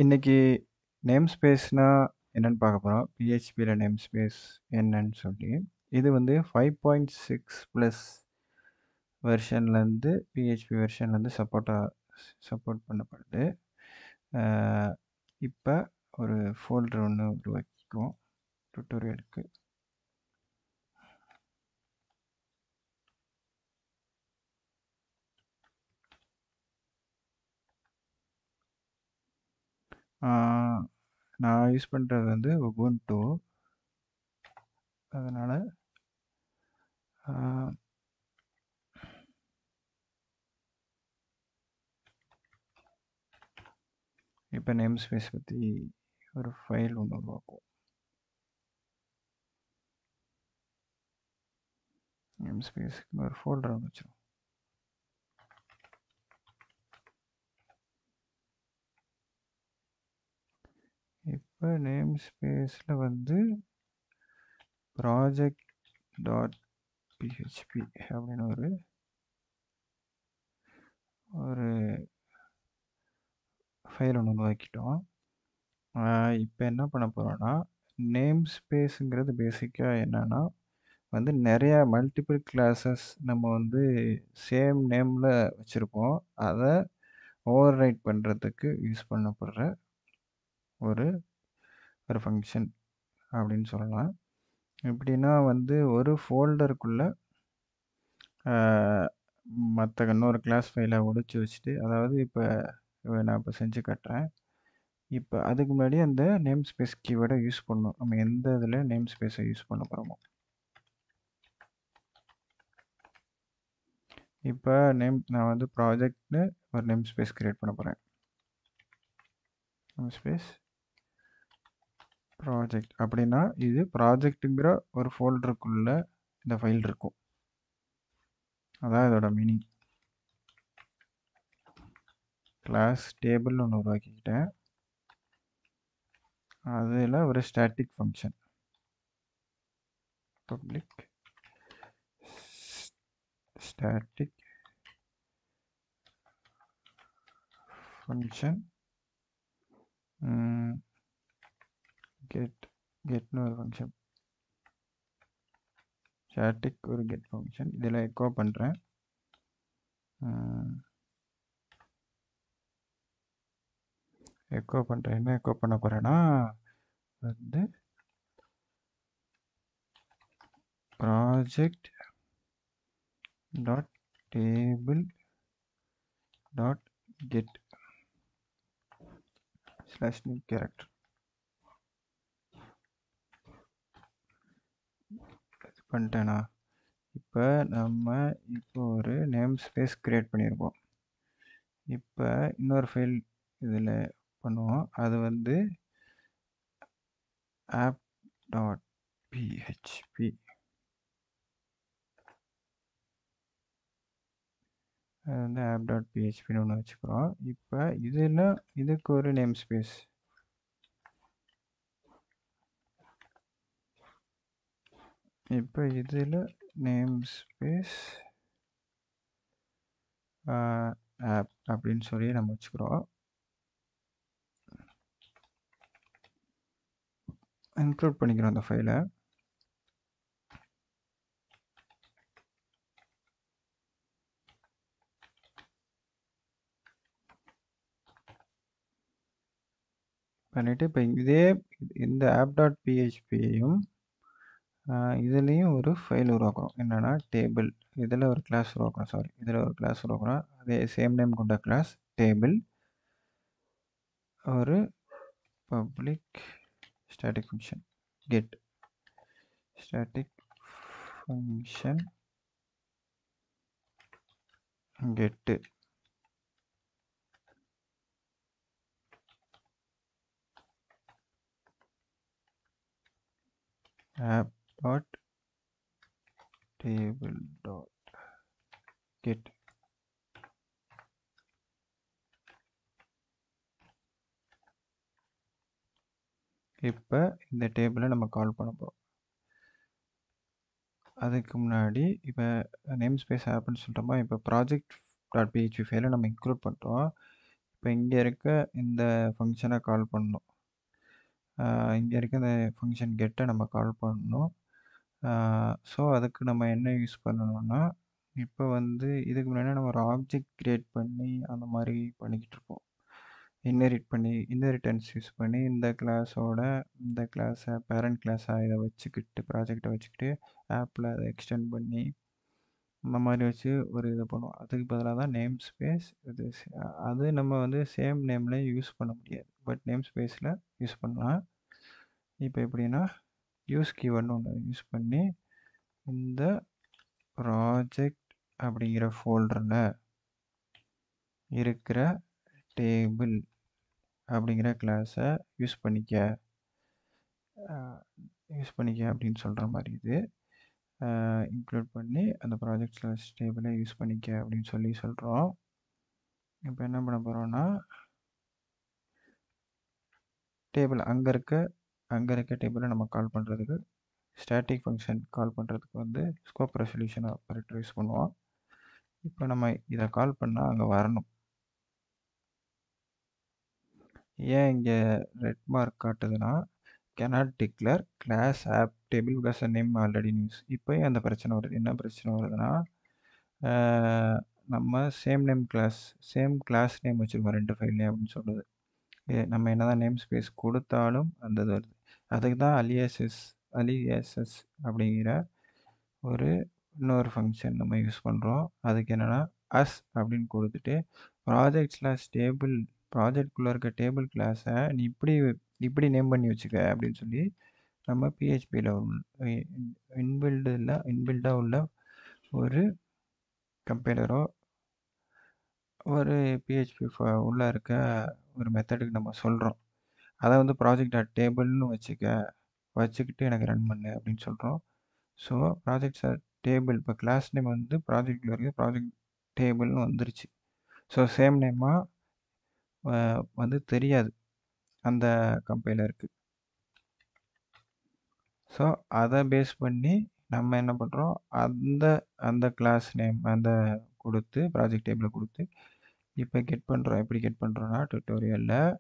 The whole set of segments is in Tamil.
இன்னைக்கு நேம் ஸ்பேஸ்னா என்னன்னு பார்க்க போகிறோம். பிஹெச்பியில் நேம் ஸ்பேஸ் என்னன்னு சொல்லி இது வந்து 5.6 ப்ளஸ் வெர்ஷன்லேருந்து பிஹெச்பி வெர்ஷன்லேருந்து சப்போர்ட் பண்ணப்படுது. இப்போ ஒரு ஃபோல்டர் ஒன்று உருவாக்கிக்குவோம் டுட்டோரியலுக்கு. நான் யூஸ் பண்ணுறது வந்து உபுண்டு. அதனால் இப்போ நேம் ஸ்பேஸ் பற்றி ஒரு ஃபைல் ஒன்று உருவாக்குவோம். நேம் ஸ்பேஸுக்கு ஒரு ஃபோல்டர் ஒன்று வச்சிடும். இப்போ நேம் ஸ்பேஸில் வந்து project.php அப்படின்னு ஒரு ஃபைல் ஒன்று உருவாக்கிட்டோம். இப்போ என்ன பண்ண போகிறோன்னா, நேம் ஸ்பேஸுங்கிறது பேசிக்காக என்னென்னா வந்து நிறையா மல்டிபிள் கிளாஸஸ் நம்ம வந்து சேம் நேமில் வச்சுருப்போம். அதை ஓவர் ரைட் பண்ணுறதுக்கு யூஸ் பண்ணப்படுற ஒரு ஃபங்க்ஷன் அப்படின்னு சொல்லலாம். எப்படின்னா வந்து ஒரு ஃபோல்டருக்குள்ளே மற்ற இன்னொரு கிளாஸ் ஃபைலை ஒழிச்சு வச்சுட்டு, அதாவது இப்போ நான் இப்போ செஞ்சு காட்டுறேன். இப்போ அதுக்கு முன்னாடி அந்த நேம் ஸ்பேஸ் கீவேர்டை யூஸ் பண்ணணும். நம்ம எந்த இதில் நேம் ஸ்பேஸை யூஸ் பண்ண போகிறோமோ. இப்போ நான் வந்து ப்ராஜெக்ட்னு ஒரு நேம் ஸ்பேஸ் க்ரியேட் பண்ண போகிறேன். நேம் ஸ்பேஸ் ப்ராஜெக்ட் அப்படின்னா இது ப்ராஜெக்ட்டுங்கிற ஒரு ஃபோல்டருக்குள்ளே இந்த ஃபைல் இருக்கும். அதான் இதோட மீனிங். கிளாஸ் டேபிள் ஒன்று உருவாக்கிக்கிட்டேன். அதில் ஒரு static function public static function getனு ஒரு ஃபங்க்ஷன், ஸ்டாட்டிக் ஒரு கெட் ஃபங்க்ஷன். இதில் எக்கோ பண்ணுறேன். என்ன எக்கோ பண்ண போகிறேன்னா வந்து project dot table dot get slash new character பண்ணிட்டேனா. இப்போ நம்ம ஒரு நேம் ஸ்பேஸ் க்ரியேட் பண்ணியிருக்கோம். இப்போ இன்னொரு ஃபைல் இதில் பண்ணுவோம். அது வந்து app.php. அது வந்து app.phpன்னு ஒன்று வச்சுக்கிறோம். இப்போ இதுக்கு ஒரு நேம் ஸ்பேஸ். இப்போ இதில் நேம் ஸ்பேஸ் ஆப் அப்படின்னு சொல்லி நம்ம வச்சுக்கிறோம். இன்க்ளூட் பண்ணிக்கிறோம் அந்த ஃபைலை. பண்ணிவிட்டு இப்போ இந்த app.phpயையும் இதுலேயும் ஒரு ஃபைல் உருவாக்குறோம். என்னென்னா டேபிள். இதில் ஒரு கிளாஸ் உருவாக்குறோம். அதே சேம் நேம் கொண்ட கிளாஸ் டேபிள். ஒரு public static function get static function கெட்டு. app.table.get. இப்போ இந்த டேபிளை நம்ம கால் பண்ண போகிறோம். அதுக்கு முன்னாடி இப்போ நேம் ஸ்பேஸ் ஆப்னு சொல்லிட்டோமா. இப்போ project.php ஃபைலை நம்ம இன்க்ளூட் பண்ணிட்டோம். இப்போ இங்கே இருக்க இந்த ஃபங்க்ஷனை கால் பண்ணணும். இங்கே இருக்க இந்த ஃபங்க்ஷன் கெட்டை நம்ம கால் பண்ணணும். ஸோ அதுக்கு நம்ம என்ன யூஸ் பண்ணணும்னா, இப்போ வந்து இதுக்கு முன்னாடி நம்ம ஒரு ஆப்ஜெக்ட் கிரியேட் பண்ணி அந்த மாதிரி பண்ணிக்கிட்டு இருப்போம். இன்ஹெரிட்டன்ஸ் யூஸ் பண்ணி இந்த கிளாஸோட இந்த கிளாஸை பேரண்ட் கிளாஸாக இதை வச்சுக்கிட்டு ப்ராஜெக்டை வச்சுக்கிட்டு ஆப்பில் அதை எக்ஸ்டெண்ட் பண்ணி அந்த மாதிரி வச்சு ஒரு இதை பண்ணுவோம். அதுக்கு பதிலாக தான் நேம் ஸ்பேஸ் இது. அது நம்ம வந்து சேம் நேமில் யூஸ் பண்ண முடியாது, பட் நேம் ஸ்பேஸில் யூஸ் பண்ணலாம். இப்போ எப்படின்னா யூஸ் கீவேர்டுன்னு ஒன்று யூஸ் பண்ணி இந்த ப்ராஜெக்ட் அப்படிங்கிற ஃபோல்டரில் இருக்கிற டேபிள் அப்படிங்கிற கிளாஸை யூஸ் பண்ணிக்க அப்படின்னு சொல்கிற மாதிரி இது இன்க்ளூட் பண்ணி அந்த ப்ராஜெக்ட் ஸ்லாஷ் டேபிளை யூஸ் பண்ணிக்க அப்படின்னு சொல்கிறோம். இப்போ என்ன பண்ண போகிறோம்னா, டேபிள் அங்கே இருக்க டேபிளை நம்ம கால் பண்ணுறதுக்கு ஸ்டாட்டிக் ஃபங்க்ஷன் கால் பண்ணுறதுக்கு வந்து ஸ்கோப் ரெசல்யூஷன் ஆப்பரேட்டர் யூஸ் பண்ணுவோம். இப்போ நம்ம இதை கால் பண்ணால் அங்கே வரணும். ஏன் இங்கே ரெட் மார்க் காட்டுதுன்னா, cannot declare class app table because the name already news. இப்போ அந்த பிரச்சனை வருது. என்ன பிரச்சனை வருதுன்னா, நம்ம சேம் கிளாஸ் நேம் வச்சுருக்கோம் 2 ஃபைல் நேம் அப்படின்னு சொல்லுது. நம்ம என்னதான் நேம் ஸ்பேஸ் கொடுத்தாலும் அந்த இது வருது. அதுக்கு தான் அலியாசஸ் அப்படிங்கிற இன்னொரு ஃபங்க்ஷன் நம்ம யூஸ் பண்ணுறோம். அதுக்கு என்னென்னா அஸ் அப்படின்னு கொடுத்துட்டு ப்ராஜெக்ட்குள்ளே இருக்க டேபிள் கிளாஸை நீ இப்படி நேம் பண்ணி வச்சுக்க அப்படின்னு சொல்லி நம்ம பிஹெச்பியில் இன்பில்டாக உள்ள ஒரு கம்பைலரோ ஒரு பிஹெச்பி உள்ளே இருக்க ஒரு மெத்தடுக்கு நம்ம சொல்கிறோம். அதை வந்து ப்ராஜெக்ட்.டேபிள்னு வச்சுக்கிட்டு எனக்கு ரன் பண்ணு அப்படின்னு சொல்கிறோம். ஸோ ப்ராஜெக்ட் டேபிள் இப்போ கிளாஸ் நேம் வந்து ப்ராஜெக்டில் இருக்குது, ப்ராஜெக்ட் டேபிள்னு வந்துருச்சு. ஸோ சேம் நேமாக வந்து தெரியாது அந்த கம்பைலருக்கு. ஸோ அதை பேஸ் பண்ணி நம்ம என்ன பண்ணுறோம், அந்த கிளாஸ் நேம் கொடுத்து ப்ராஜெக்ட் டேபிளை கொடுத்து இப்போ கெட் பண்ணுறோம். எப்படி கெட் பண்ணுறோன்னா, டுட்டோரியலில்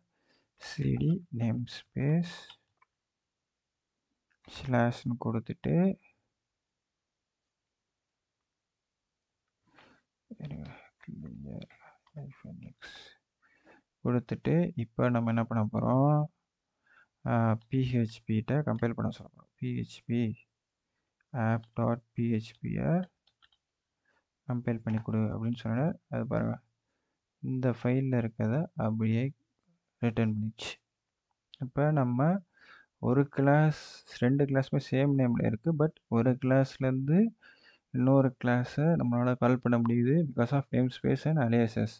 சிடி நேம் ஸ்பேஸ் ஸ்லாஷ்னு கொடுத்துட்டு இப்போ நம்ம என்ன பண்ண போகிறோம், பிஹெச்பிகிட்ட கம்பைல் பண்ண சொல்கிறோம். பிஹெச்பி app.phpயை கம்பைல் பண்ணி கொடு அப்படின்னு சொன்னால் அது பாருங்கள், இந்த ஃபைலில் இருக்கிறத அப்படியே ரிட்டர்ன் பண்ணிச்சு. இப்போ நம்ம ஒரு கிளாஸ் 2 கிளாஸுமே சேம் நேமில் இருக்குது, பட் ஒரு கிளாஸ்லேருந்து இன்னொரு கிளாஸை நம்மளால் கால் பண்ண முடியுது because of name space and aliases.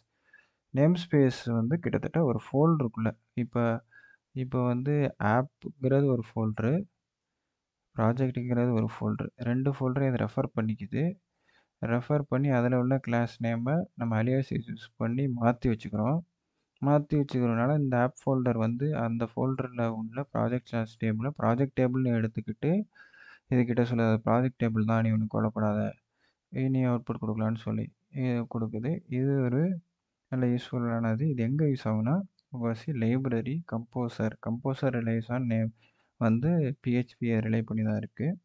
Name space வந்து கிட்டத்தட்ட ஒரு ஃபோல்டருக்குள்ளே இப்போ வந்து ஆப்புங்கிறது ஒரு ஃபோல்டரு, ப்ராஜெக்ட்டுங்கிறது ஒரு ஃபோல்டரு, 2 ஃபோல்டரையும் இது ரெஃபர் பண்ணிக்குது. ரெஃபர் பண்ணி அதில் உள்ள கிளாஸ் நேமை நம்ம அலியாசஸ் யூஸ் பண்ணி மாற்றி வச்சுக்கிறதுனால இந்த ஆப் ஃபோல்டர் வந்து அந்த ஃபோல்டரில் உள்ள ப்ராஜெக்ட் டேபிள்னு எடுத்துக்கிட்டு இதுக்கிட்ட சொல்லாத ப்ராஜெக்ட் டேபிள் தான், நீ ஒன்றும் கொல்லப்படாத, நீ அவுட்புட் கொடுக்கலான்னு சொல்லி கொடுக்குது. இது ஒரு நல்ல யூஸ்ஃபுல்லானது. இது எங்கே யூஸ் ஆகுனா, லைப்ரரி கம்போசர் ரிலேஸ் ஆன் நேம் வந்து பிஹெச்பியை ரிலே பண்ணி தான் இருக்குது.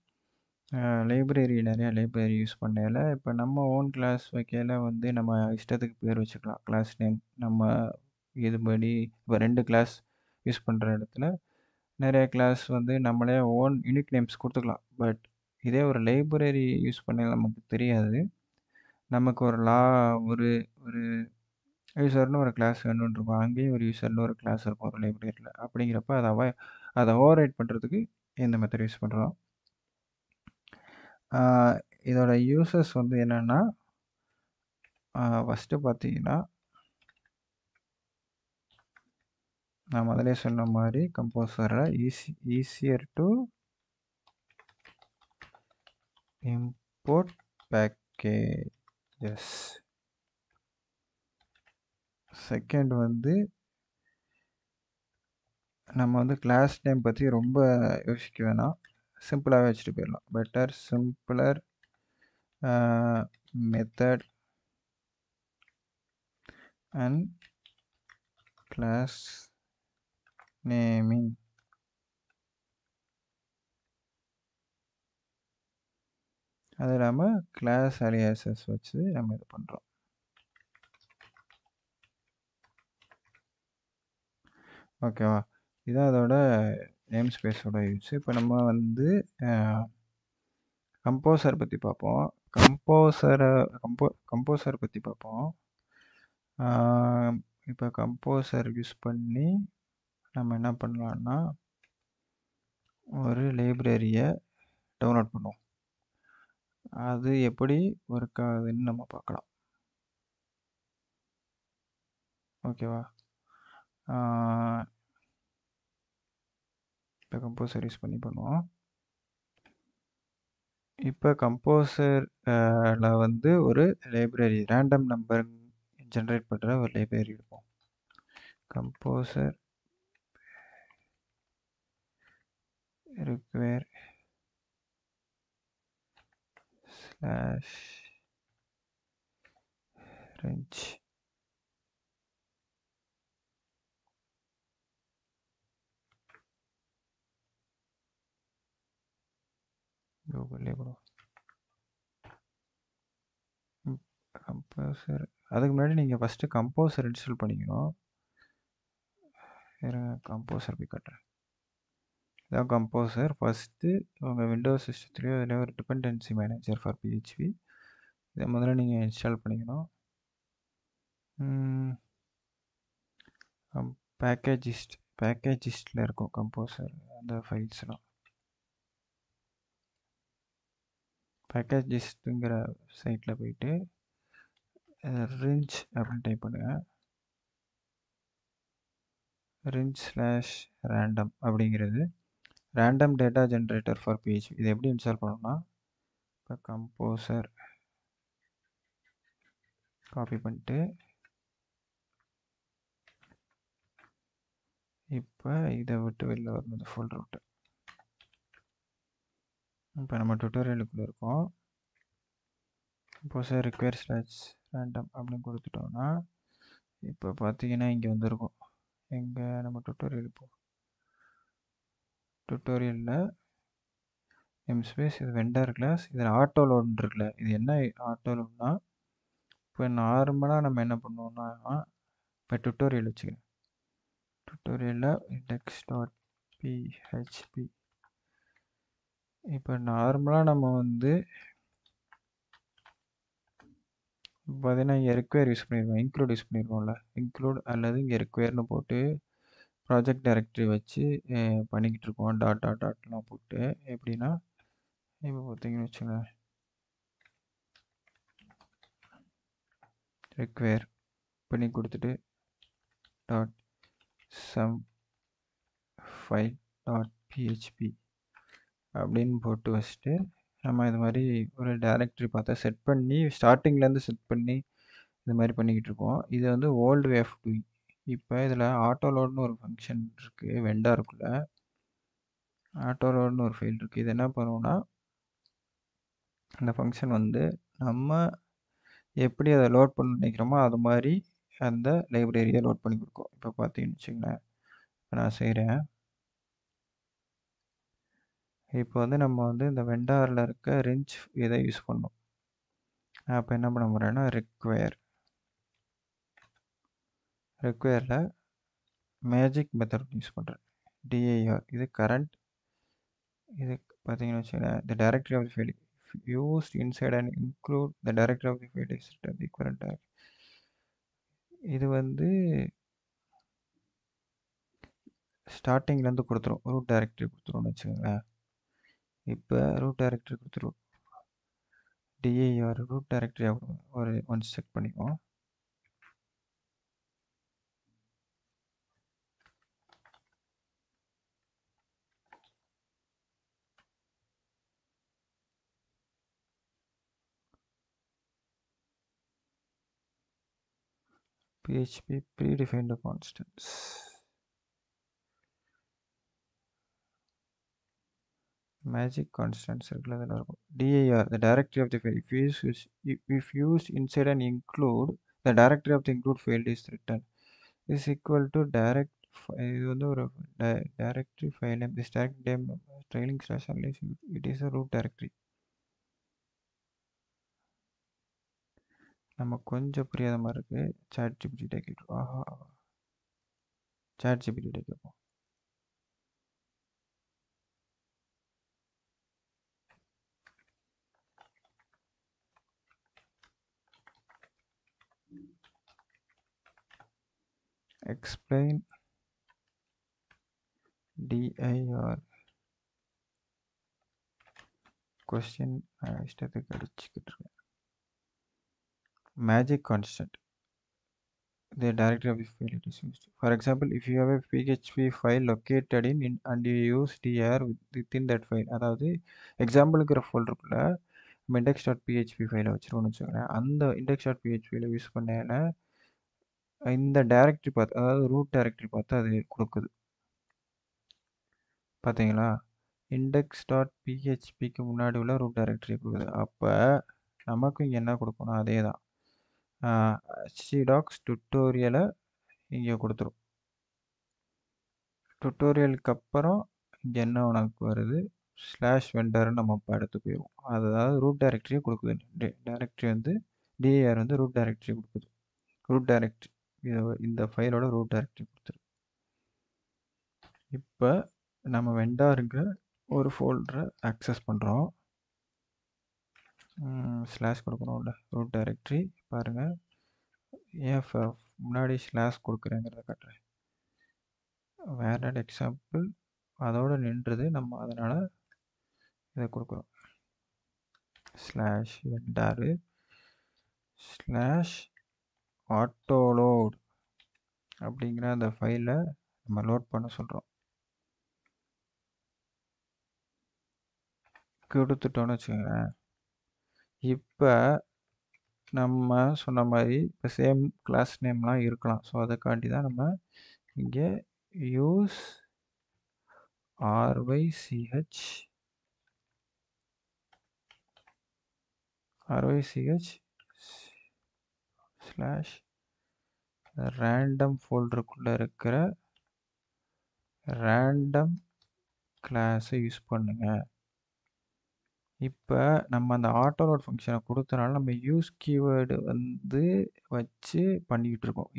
நிறையா லைப்ரரி யூஸ் பண்ணல. இப்போ நம்ம ஓன் கிளாஸ் வைக்கையில் வந்து நம்ம இஷ்டத்துக்கு பேர் வச்சுக்கலாம். கிளாஸ் நேம் நம்ம இதுபடி இப்போ 2 கிளாஸ் யூஸ் பண்ணுற இடத்துல நிறைய கிளாஸ் வந்து நம்மளே ஓன் யூனிக் நேம்ஸ் கொடுத்துக்கலாம். பட் இதே ஒரு லைப்ரரி யூஸ் பண்ண நமக்கு தெரியாது. நமக்கு ஒரு யூசர்னு ஒரு கிளாஸ் வேணும்னு இருக்கும், அங்கேயும் ஒரு யூசர்னு ஒரு கிளாஸ் இருக்கும் ஒரு லைப்ரரியில். அப்படிங்கிறப்ப அதை ஓவர் ரைட் பண்ணுறதுக்கு இந்த மெத்தட் யூஸ் பண்ணுறோம். இதோட யூசஸ் வந்து என்னென்னா, ஃபஸ்ட்டு பார்த்தீங்கன்னா நான் முதலே சொன்ன மாதிரி கம்போசரை easier to import packages. Second வந்து நம்ம வந்து கிளாஸ் நேம் பற்றி ரொம்ப யோசிக்க வேணாம், சிம்பிளாகவே வச்சுட்டு போயிடலாம். Better simpler method and class naming அது இல்லாமல் கிளாஸ் அலியாசஸ் வச்சு நம்ம இது பண்ணுறோம். ஓகேவா, இதான் அதோட நேம் ஸ்பேஸோட யூஸ். இப்போ நம்ம வந்து கம்போசர் பற்றி பார்ப்போம். கம்போசர் பற்றி பார்ப்போம். இப்போ கம்போசர் யூஸ் பண்ணி நம்ம என்ன பண்ணலான்னா ஒரு லைப்ரரியை டவுன்லோட் பண்ணுவோம். அது எப்படி ஒர்க் ஆகுதுன்னு நம்ம பார்க்கலாம். ஓகேவா, இப்போ கம்போசர் யூஸ் பண்ணி பண்ணுவோம். இப்போ கம்போசரில் வந்து ஒரு லைப்ரரி ரேண்டம் நம்பர் ஜென்ரேட் பண்ணுற ஒரு லைப்ரரி எடுப்போம். கம்போசர் require /range கூகுள்லேயே போடுவோம். கம்போசர் அதுக்கு முன்னாடி நீங்கள் ஃபஸ்ட்டு கம்போசர் இன்ஸ்டால் பண்ணிக்கணும். கம்போசர் போய் காட்டுறேன். இதான் கம்போசர். ஃபஸ்ட்டு உங்கள் விண்டோஸ் சிஸ்டத்துலேயோ அதில் ஒரு டிபெண்டன்சி மேனேஜர் ஃபார் பிஹெச்பி இதை முதல்ல நீங்கள் இன்ஸ்டால் பண்ணிக்கணும். பேக்கேஜிஸ்டில் இருக்கும் கம்போசர் அந்த ஃபைல்ஸ்லாம். பேக்கேஜிஸ்ட்டுங்கிற சைட்டில் போயிட்டு ரிஞ்ச் அப்படின்னு டைப் பண்ணுங்கள். ringe/random அப்படிங்கிறது random data generator for PHP. இது எப்படி இன்ஸ்டால் பண்ணணும்னா இப்போ கம்போசர் காப்பி பண்ணிட்டு இப்போ இதை விட்டு வெளில வரணும், இந்த ஃபோல்டர் விட்டு. இப்போ நம்ம டுட்டோரியலுக்குள்ளே இருக்கோம். கம்போசர் require/random அப்படின்னு கொடுத்துட்டோம்னா இப்போ பார்த்தீங்கன்னா இங்கே வந்துருக்கும். எங்கே நம்ம டுட்டோரியலில் நேம்ஸ்பேஸ் இது வெண்டர் கிளாஸ். இதில் ஆட்டோ லோன் இருக்குல்ல, இது என்ன ஆட்டோ லோன்னா இப்போ நார்மலாக நம்ம என்ன பண்ணுவோம்னா இப்போ டுட்டோரியல் வச்சுக்கிறேன். டுட்டோரியலில் index.php இப்போ நார்மலாக நம்ம வந்து பார்த்தீங்கன்னா இங்கே ரெக்வயர் யூஸ் பண்ணியிருக்கோம், இன்க்ளூட் யூஸ் பண்ணியிருக்கோம்ல. இன்க்ளூட் அல்லது இங்கே ரெக்வயர்னு போட்டு ப்ராஜெக்ட் டைரக்டரி வச்சு பண்ணிக்கிட்டு இருக்கோம். டாட்லாம் போட்டு எப்படின்னா இப்போ பார்த்தீங்கன்னு வச்சுங்க, ரெக்வயர் பண்ணி கொடுத்துட்டு .some file.php அப்படின்னு போட்டு வச்சுட்டு நம்ம இது மாதிரி ஒரு டைரக்டரி பார்த்தா செட் பண்ணி ஸ்டார்டிங்லேருந்து செட் பண்ணி இது மாதிரி பண்ணிக்கிட்டு இருக்கோம். இது வந்து ஓல்டு வே ஆஃப் டூயிங். இப்போ இதில் ஆட்டோலோட்னு ஒரு ஃபங்க்ஷன் இருக்குது, வெண்டாருக்குள்ள ஆட்டோலோட்னு ஒரு ஃபைல் இருக்குது. இது என்ன பண்ணுவோம்னா அந்த ஃபங்க்ஷன் வந்து நம்ம எப்படி அதை லோட் பண்ண நினைக்கிறோமோ அது மாதிரி அந்த லைப்ரரியை லோட் பண்ணி கொடுக்கும். இப்போ பார்த்தீங்கன்னு வச்சுங்களேன், இப்போ நான் செய்கிறேன். இப்போ வந்து நம்ம வந்து இந்த வெண்டாரில் இருக்க ரிஞ்ச் இதை யூஸ் பண்ணோம். அப்போ என்ன பண்ண போகிறேன்னா ரெக்வயரில் மேஜிக் மெத்தட் யூஸ் பண்ணுறேன். dir இது கரண்ட். இது பார்த்தீங்கன்னு வச்சுக்கோங்களேன், the directory of the file used inside and include the directory of the file is the equivalent directory. இது வந்து ஸ்டார்டிங்லேருந்து கொடுத்துரும், ரூட் டைரக்டரி கொடுத்துருவோம்னு வச்சுக்கோங்களேன். இப்போ ரூட் டைரக்டரி கொடுத்துருவோம், dir ரூட் டைரக்டரி ஒரு ஒன்ஸ் செக் பண்ணிக்குவோம். PHP predefined constants. Magic constants இருக்குல்ல, அதில் இருக்கும். dir the directory of the file if used inside and include the directory of the include field is written. Is equal to direct இது வந்து ஒரு directory file name this direct name trailing slash unless it is a root directory. நம்ம கொஞ்சம் புரியாத மாதிரி இருக்கு. சாட் ஜிபிடி கேட்கும். ஆஹா, சாட் ஜிபிடி கேட்போம். எக்ஸ்பிளைன் டிஐஆர் கொஸ்டின் இஷ்டத்துக்கு அடிச்சுக்கிட்டு இருக்கேன். Magic constant the directory of the file it is used. For example, if you have a PHP file located in and you use dir within that file, அதாவது எக்ஸாம்பிளுங்கிற ஃபோல்டருக்குள்ள நம்ம index.php ஃபைலை வச்சுருவோம்னு வச்சுக்கோங்களேன். அந்த index.phpயில் யூஸ் பண்ண இந்த டைரக்டரி பார்த்து, அதாவது ரூட் டைரக்டரி பார்த்து அது கொடுக்குது. பார்த்தீங்களா? index.phpக்கு முன்னாடி உள்ள ரூட் டைரக்டரி கொடுக்குது. அப்போ நமக்கு இங்கே என்ன கொடுக்கணும்? அதே தான். htdocs டுட்டோரியலை இங்கே கொடுத்துரும். டுட்டோரியலுக்கு அப்புறம் இங்கே என்ன உனக்கு வருது? ஸ்லாஷ் வெண்டர்னு நம்ம இப்போ அடுத்து போயிடுவோம். அதாவது ரூட் டைரக்டரியை கொடுக்குது. டைரக்டரி வந்து டிஏஆர் வந்து ரூட் டைரக்டரி கொடுக்குது. ரூட் டைரக்டரி இந்த ஃபைலோட ரூட் டைரக்டரி கொடுத்துரு. இப்போ நம்ம வெண்டாருங்க ஒரு ஃபோல்டரை ஆக்சஸ் பண்ணுறோம். ஸ்லாஷ் கொடுக்குறோம்ல ரூட் டைரக்டரி. பாருங்கள், ஏன் முன்னாடி ஸ்லாஷ் கொடுக்குறேங்கிறத காட்டுறேன். வேற எக்ஸாம்பிள் அதோட நின்றுது, நம்ம அதனால் இதை கொடுக்குறோம். ஸ்லாஷ் வெண்டாரு ஸ்லாஷ் ஆட்டோலோட் அப்படிங்கிற அந்த ஃபைலை நம்ம லோட் பண்ண சொல்கிறோம். கொடுத்துட்டோன்னு வச்சுக்கோங்களேன். இப்போ நம்ம சொன்ன மாதிரி இப்போ சேம் கிளாஸ் நேம்லாம் இருக்கலாம். ஸோ அதுக்காண்டி தான் நம்ம இங்கே யூஸ் RYCH ஸ்லாஷ் ரேண்டம் ஃபோல்டருக்குள்ளே இருக்கிற ரேண்டம் கிளாஸை யூஸ் பண்ணுங்க. இப்போ நம்ம அந்த ஆட்டோலோட் ஃபங்க்ஷனை கொடுத்தனால நம்ம யூஸ் கீவேர்டு வந்து வச்சு பண்ணிக்கிட்டு இருக்கோம்.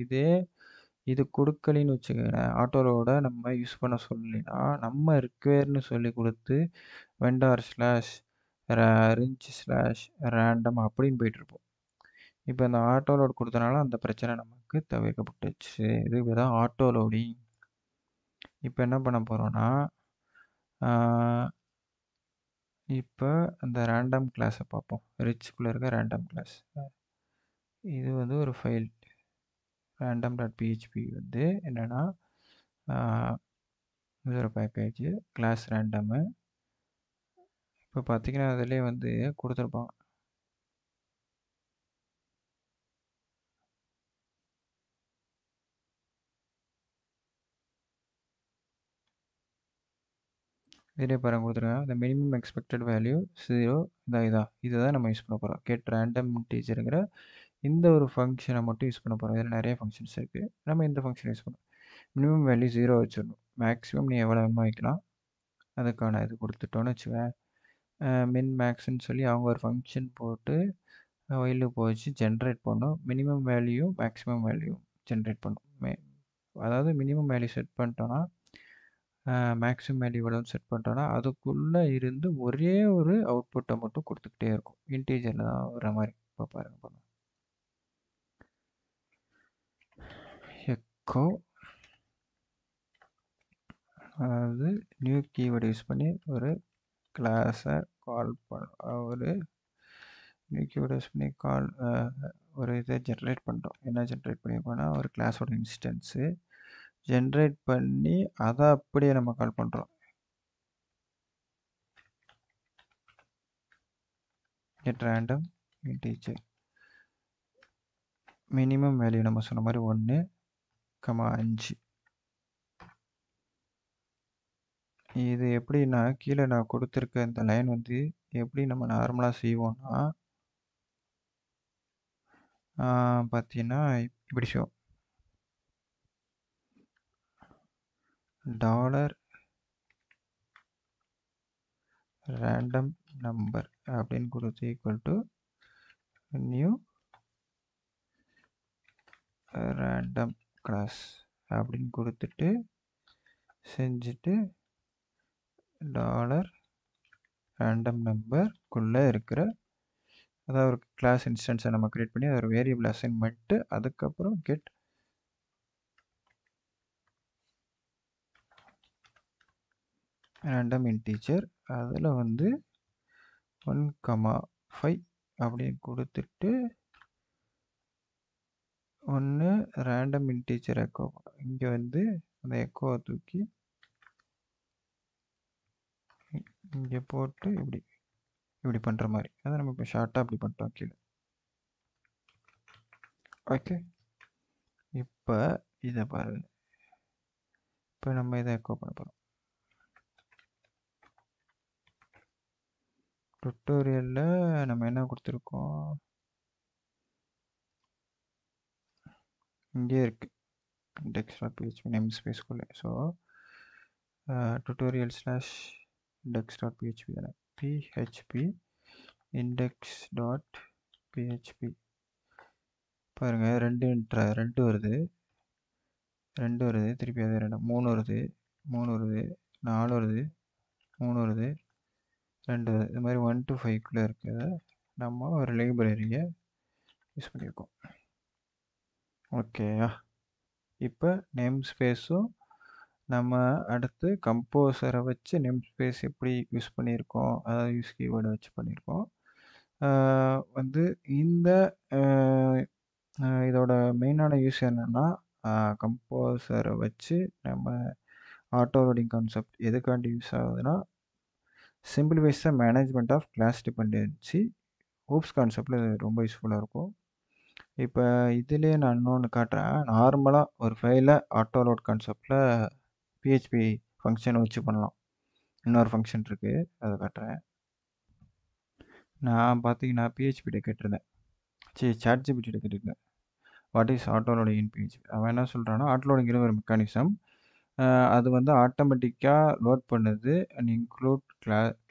இது கொடுக்கலின்னு வச்சுக்கிறேன். ஆட்டோலோட நம்ம யூஸ் பண்ண சொல்லலைன்னா நம்ம ரிக்வேர்னு சொல்லி கொடுத்து vendor slash wrench slash random அப்படின்னு போயிட்டுருப்போம். இப்போ இந்த ஆட்டோலோட் கொடுத்தனால அந்த பிரச்சனை நமக்கு தவிர்க்கப்பட்டுச்சு. இதுக்கு தான் ஆட்டோலோடிங். இப்போ என்ன பண்ண போகிறோன்னா, இப்போ அந்த ரேண்டம் கிளாஸை பார்ப்போம். ரிச்சுக்குள்ளே இருக்க ரேண்டம் கிளாஸ். இது வந்து ஒரு ஃபைல் random.php வந்து என்னென்னா இது ஒரு பேக்கேஜ் கிளாஸ் ரேண்டமு. இப்போ பார்த்தீங்கன்னா அதிலே வந்து கொடுத்துருப்பாங்க. இதிலே பாருங்க கொடுத்துருக்காங்க. இந்த மினிமம் எக்ஸ்பெக்டட் வேல்யூ 0 இதை தான் நம்ம யூஸ் பண்ண போகிறோம். கெட் ரேண்டம் இன்டிஜருங்கிற இந்த ஒரு ஃபங்க்ஷனை மட்டும் யூஸ் பண்ண போகிறோம். இதில் நிறைய ஃபங்க்ஷன்ஸ் இருக்குது. நம்ம இந்த ஃபங்க்ஷன் யூஸ் பண்ணோம். மினிமம் வேல்யூ 0 வச்சிடணும். மேக்ஸிமம் நீ எவ்வளோ வேணுமோ வைக்கலாம். அதுக்கான இது கொடுத்துட்டோன்னு வச்சுவேன். மின் மேக்ஸ்ன்னு சொல்லி அவங்க ஒரு ஃபங்க்ஷன் போட்டு ஒயிலுக்கு போச்சு ஜென்ரேட் பண்ணும். Minimum value maximum value generate பண்ணும். அதாவது மினிமம் வேல்யூ செட் பண்ணிட்டோன்னா மேக்ஸிமம் வேல்யூ எவ்வளோன்னு செட் பண்ணிட்டோன்னா அதுக்குள்ளே இருந்து ஒரே ஒரு அவுட்புட்டை மட்டும் கொடுத்துக்கிட்டே இருக்கும். இன்டீஜரில் தான் வர மாதிரி. இப்போ பாருங்க எக்கோ, அதாவது நியூ கீவேர்டு யூஸ் பண்ணி ஒரு கிளாஸை கால் ஒரு நியூ கீவேர்டு யூஸ் பண்ணி ஒரு இதை ஜென்ரேட் பண்ணுறோம். என்ன ஜென்ரேட் பண்ணியிருக்கோன்னா ஒரு கிளாஸோட இன்ஸ்டன்ஸு ஜென்ரேட் பண்ணி அதை அப்படியே நம்ம கால் பண்ணுறோம். Get random integer minimum value நம்ம சொன்ன மாதிரி 1,5. இது எப்படின்னா கீழே நான் கொடுத்துருக்க இந்த லைன் வந்து எப்படி நம்ம நார்மலாக செய்வோம்னா பார்த்தீங்கன்னா இப்படி ஷோ டாலர் ரேண்டம் நம்பர் அப்படின்னு கொடுத்து equal to new random class அப்படின்னு கொடுத்துட்டு செஞ்சுட்டு டாலர் ரேண்டம் நம்பருக்குள்ளே இருக்கிற அதாவது ஒரு கிளாஸ் இன்ஸ்டன்ஸை நம்ம கிரியேட் பண்ணி அதை ஒரு வேரியபிள் அசைன் பண்ணிட்டு அதுக்கப்புறம் கெட் ரேண்டம் இன்டீஜர் அதில் வந்து 1,5 அப்படின்னு கொடுத்துட்டு ஒன்று ரேண்டம் இன்டீஜர் எக்கோ இங்கே வந்து அந்த எக்கோவை தூக்கி இங்கே போட்டு இப்படி பண்ணுற மாதிரி அதை நம்ம இப்போ ஷார்ட்டாக அப்படி பண்ணிட்டோம் கீழே. ஓகே, இப்போ இதை பாருங்க. இப்போ நம்ம இதை எக்கோ பண்ண போகிறோம். டுட்டோரியலில் நம்ம என்ன கொடுத்துருக்கோம், இங்கே இருக்குது index.php நேம் ஸ்பேஸ்க்குள்ளே. ஸோ tutorial/index.php தானே, php index.php பாருங்கள், ரெண்டு வருது, திருப்பி அது 3 வருது, 4 வருது, 3 வருது, 2 வருது. இது மாதிரி 1 to 5 இருக்கிறத நம்ம ஒரு லைப்ரரியை யூஸ் பண்ணியிருக்கோம். ஓகேயா, இப்போ நேம் ஸ்பேஸும் நம்ம அடுத்து கம்போசரை வச்சு நேம் ஸ்பேஸ் எப்படி யூஸ் பண்ணியிருக்கோம், அதாவது யூஸ் கீவேர்டை வச்சு பண்ணியிருக்கோம். வந்து இந்த இதோட மெயினான யூஸ் என்னென்னா, கம்போசரை வச்சு நம்ம ஆட்டோ லோடிங் கான்செப்ட் எதுக்காண்டி யூஸ் ஆகுதுன்னா, simplifies the management of class dependency. ஹூப்ஸ் கான்செப்டில் இது ரொம்ப யூஸ்ஃபுல்லாக இருக்கும். இப்போ இதுலேயே நான் இன்னொன்று காட்டுறேன். நார்மலாக ஒரு ஃபைலை ஆட்டோ லோட் கான்செப்டில் பிஹெச்பி ஃபங்க்ஷனை வச்சு பண்ணலாம். இன்னொரு ஃபங்க்ஷன் இருக்குது, அதை காட்டுறேன். நான் பார்த்தீங்கன்னா பிஹெச்பிகிட்ட கேட்டிருந்தேன், சாட்ஜிபிட்டிகிட்ட கேட்டிருந்தேன், what is auto loading in PHP. அவன் என்ன சொல்கிறான்னா, ஆட்டோ லோடிங்கிற ஒரு மெக்கானிசம், அது வந்து ஆட்டோமேட்டிக்காக லோட் பண்ணுது அண்ட் இன்க்ளூட்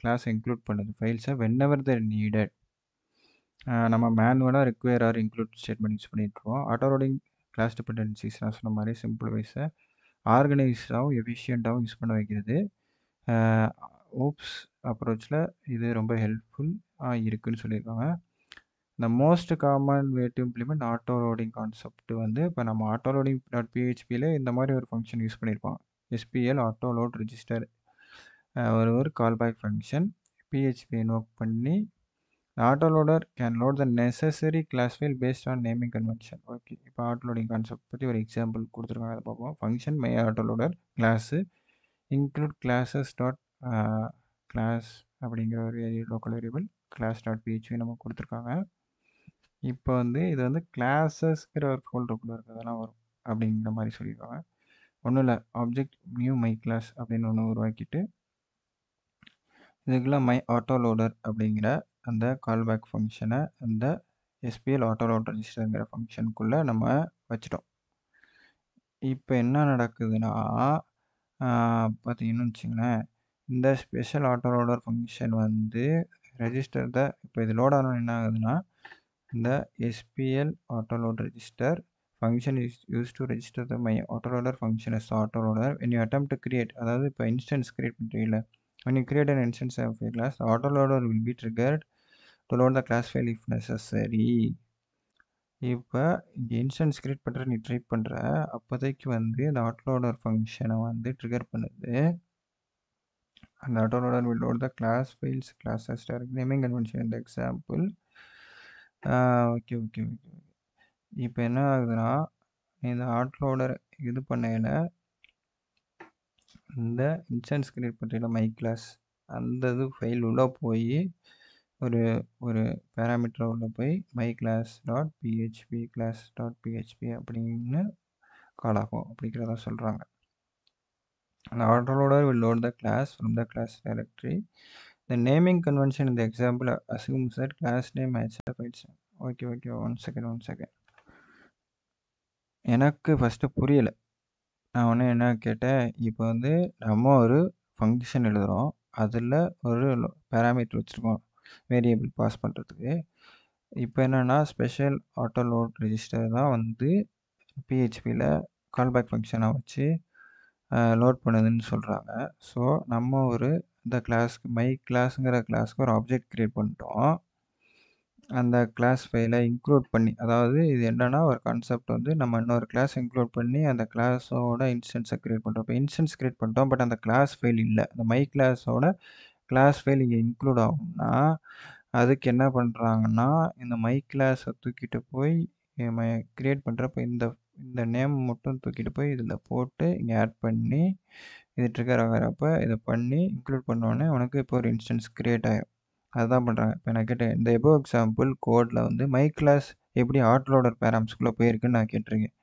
கிளாஸ் இன்க்ளூட் பண்ணுது ஃபைல்ஸை வென்எவர் தேர் நீடட். நம்ம மேனுவலாக require or include statement use பண்ணிட்டுருக்கோம். ஆட்டோ லோடிங் கிளாஸ் டிபெண்டன்சிஸ் நான் சொன்ன மாதிரி சிம்பிளிஃபைஸை ஆர்கனைஸ்டாகவும் எஃபிஷியண்ட்டாகவும் யூஸ் பண்ண வைக்கிறது. ஓப்ஸ் அப்ரோச்சில் இது ரொம்ப ஹெல்ப்ஃபுல்லாக இருக்குதுன்னு சொல்லியிருக்காங்க. இந்த most common way to implement auto loading concept வந்து இப்போ நம்ம ஆட்டோ லோடிங் டாட் பிஹெச்பியில் இந்த மாதிரி ஒரு ஃபங்க்ஷன் யூஸ் பண்ணியிருப்போம். எஸ்பிஎல் ஆட்டோ லோட் ரெஜிஸ்டர் ஒரு கால்பேக் ஃபங்க்ஷன் பிஹெச்பி நோட் பண்ணி auto loader can load the necessary class file based on naming convention. Okay, இப்போ ஆட்டோ லோடிங் கான்செப்ட் பற்றி ஒரு எக்ஸாம்பிள் கொடுத்துருக்காங்க, அதை பார்ப்போம். Function my auto loader class include classes dot class அப்படிங்கிற ஒரு local variable class dot PHP நம்ம கொடுத்துருக்காங்க. இப்போ வந்து இது வந்து கிளாஸஸ்ங்கிற ஒரு ஃபோல்டருக்குள்ளே இருக்கிறதெல்லாம் வரும் அப்படிங்கிற மாதிரி சொல்லியிருக்காங்க. ஒன்றும் இல்லை, ஆப்ஜெக்ட் நியூ மை கிளாஸ் அப்படின்னு ஒன்று உருவாக்கிட்டு இதுக்குள்ள மை ஆட்டோ லோடர் அப்படிங்கிற அந்த கால்பேக் ஃபங்க்ஷனை அந்த எஸ்பிஎல் ஆட்டோ லோட் ரெஜிஸ்டருங்கிற ஃபங்க்ஷனுக்குள்ளே நம்ம வச்சிட்டோம். இப்போ என்ன நடக்குதுன்னா, பார்த்தீங்கன்னு வச்சுங்களேன், இந்த ஸ்பெஷல் ஆட்டோ லோடர் ஃபங்க்ஷன் வந்து ரெஜிஸ்டர் த இப்போ இது லோட் ஆகணும் என்ன ஆகுதுன்னா, இந்த SPL autoload register function is used to register the my autoloader function as autoloader when you attempt to create, அதாவது இப்போ instance create பண்ணுறீங்களா, when you create an instance of a class, the autoloader will be triggered to load the class file if necessary. இப்போ இங்கே இன்ஸ்டன்ஸ் கிரியேட் பண்ணுற நீ ட்ரை பண்ணுற அப்போதைக்கு வந்து இந்த ஆட்டோலோடர் ஃபங்க்ஷனை வந்து ட்ரிகர் பண்ணுது. அந்த autoloader will load the class files classes direct naming convention in the example. Okay, இப்போ என்ன ஆகுதுன்னா, இந்த ஆட்லோடர் இது பண்ணையில் இந்த இன்ஸ்டன்ஸ் கிரியேட் பண்ணுறீங்களா மை கிளாஸ், அந்த இது ஃபைல் உள்ளே போய் ஒரு பேராமீட்டர் உள்ளே போய் மை கிளாஸ் டாட் பிஹெச்பி அப்படின்னு கால் ஆகும் அப்படிங்கிறத சொல்கிறாங்க. அந்த autoloader will load the class from the class directory. The naming convention in the example assumes that class name matches the files. Okay, one second. எனக்கு ஃபஸ்ட்டு புரியலை, நான் உடனே என்ன கேட்டேன், இப்போ வந்து நம்ம ஒரு ஃபங்ஷன் எழுதுறோம். அதில ஒரு பேராமீட்டர் வச்சுருக்கோம். வேரியபிள் பாஸ் பண்ணுறதுக்கு. இப்போ என்னன்னா, ஸ்பெஷல் ஆட்டோ லோட் ரெஜிஸ்டர் தான் வந்து PHPல கால்பேக் ஃபங்ஷனா வச்சு லோட் பண்ணுதுன்னு சொல்றாங்க. ஸோ, நம்ம இந்த கிளாஸ்க்கு மை கிளாஸ்ங்கிற கிளாஸ்க்கு ஒரு ஆப்ஜெக்ட் கிரியேட் பண்ணிட்டோம். அந்த கிளாஸ் ஃபைல இன்க்ளூட் பண்ணி, அதாவது இது என்னன்னா ஒரு கான்செப்ட் வந்து நம்ம இன்னொரு கிளாஸ் இன்க்ளூட் பண்ணி அந்த கிளாஸோட இன்ஸ்டன்ஸை கிரியேட் பண்ணுறோம். இப்போ இன்ஸ்டன்ஸ் கிரியேட் பண்ணிட்டோம். பட் அந்த கிளாஸ் ஃபைல் இல்ல. அந்த மை கிளாஸோட கிளாஸ் ஃபைல் இங்கே இன்க்ளூட் ஆகும்னா, அதுக்கு என்ன பண்ணுறாங்கன்னா, இந்த மை கிளாஸை தூக்கிட்டு போய் கிரியேட் பண்ணுறப்ப இந்த இந்த நேம் மட்டும் தூக்கிட்டு போய் இதில் போட்டு இங்கே ஆட் பண்ணி, இது ட்ரிகர் ஆகிறப்ப இதை பண்ணி இன்க்ளூட் பண்ணோடனே உனக்கு இப்போ ஒரு இன்ஸ்டன்ஸ் கிரியேட் ஆகிடும். அதுதான் பண்ணுறாங்க. இப்போ நான் கேட்டேன், இந்த எபோவ் எக்ஸாம்பிள் கோடில் வந்து மை கிளாஸ் எப்படி ஆட்டோலோடர் பேராம்ஸ்குள்ளே போயிருக்குன்னு நான் கேட்டிருக்கேன்.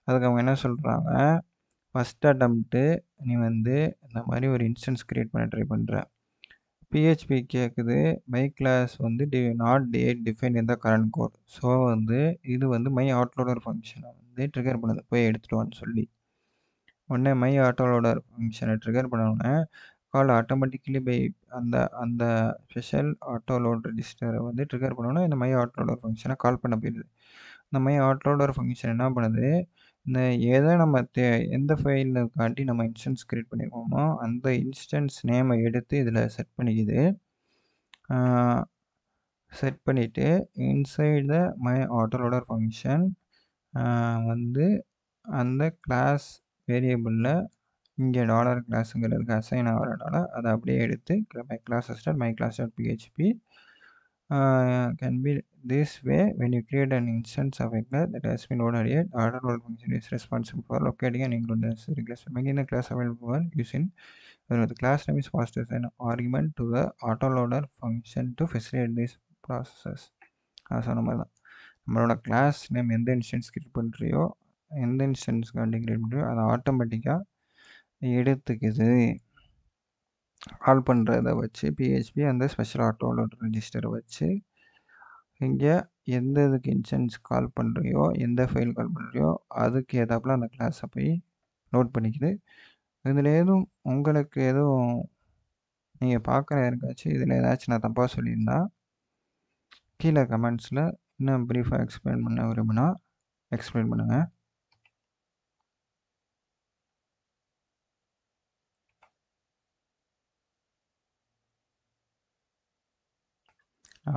அதுக்கு அவங்க என்ன சொல்கிறாங்க, ஃபஸ்ட் அட்டம்ப்ட்டு நீ வந்து இந்த மாதிரி ஒரு இன்ஸ்டன்ஸ் கிரியேட் பண்ண ட்ரை பண்ணுற. PHP கேட்குது மை கிளாஸ் வந்து not define in the current code. So வந்து இது வந்து மை ஆட்டோலோடர் ஃபங்க்ஷனை வந்து ட்ரிகர் பண்ணுது, போய் எடுத்துட்டு வான்னு சொல்லி. உடனே மை ஆட்டோலோடர் ஃபங்க்ஷனை ட்ரிகர் பண்ணோடனே கால் ஆட்டோமேட்டிக்கலி பை அந்த அந்த ஸ்பெஷல் ஆட்டோ லோட் ரெஜிஸ்டரை வந்து ட்ரிகர் பண்ணோன்னா இந்த மை ஆட்டோலோடர் ஃபங்க்ஷனை கால் பண்ண போயிடுது. இந்த மை ஆட்டோலோடர் ஃபங்க்ஷன் என்ன பண்ணுது, இந்த எதை நம்ம எந்த ஃபைலுக்காண்டி நம்ம இன்ஸ்டன்ஸ் கிரியேட் பண்ணியிருக்கோமோ அந்த இன்ஸ்டன்ஸ் நேமை எடுத்து இதில் செட் பண்ணிக்குது. செட் பண்ணிவிட்டு இன்சைட் த மை ஆட்டோலோடர் ஃபங்க்ஷன் வந்து அந்த கிளாஸ் வேரியபிளில் இங்கே டாலர் கிளாஸுங்கிறதுக்கு அசைன் ஆகிறனால அதை அப்படியே எடுத்து my class dot PHP can be this way when you create an instance of a class that has been loaded yet. Auto load function is responsible for locating and including the necessary class. Making the class available for using the class name is passed as an argument to the autoloader function to facilitate this process. சொன்ன மாதிரி தான் நம்மளோட கிளாஸ் நேம் எந்த இன்ஸ்டன்ஸ் கிரியேட் பண்ணுறியோ எந்த இன்ஸ்டன்ஸ்க்காண்டி கிரியேட் பண்ணுறியோ அதை ஆட்டோமேட்டிக்காக எடுத்துக்குது. கால் பண்ணுறத வச்சு PHP அந்த ஸ்பெஷல் ஆட்டோ லோட் ரெஜிஸ்டரை வச்சு இங்கே எந்த இதுக்கு இன்ஸ்டன்ஸ் கால் பண்ணுறியோ எந்த ஃபைல் கால் பண்ணுறியோ அதுக்கு ஏதாப்புல அந்த கிளாஸை போய் நோட் பண்ணிக்குது. இதில் எதுவும் உங்களுக்கு எதுவும் நீங்கள் பார்க்குற யாருக்காச்சும் இதில் ஏதாச்சும் நான் தப்பாக சொல்லியிருந்தா கீழே கமெண்ட்ஸில் இன்னும் ப்ரீஃபாக எக்ஸ்பிளைன் பண்ண விரும்பினா எக்ஸ்பிளைன் பண்ணுங்கள்.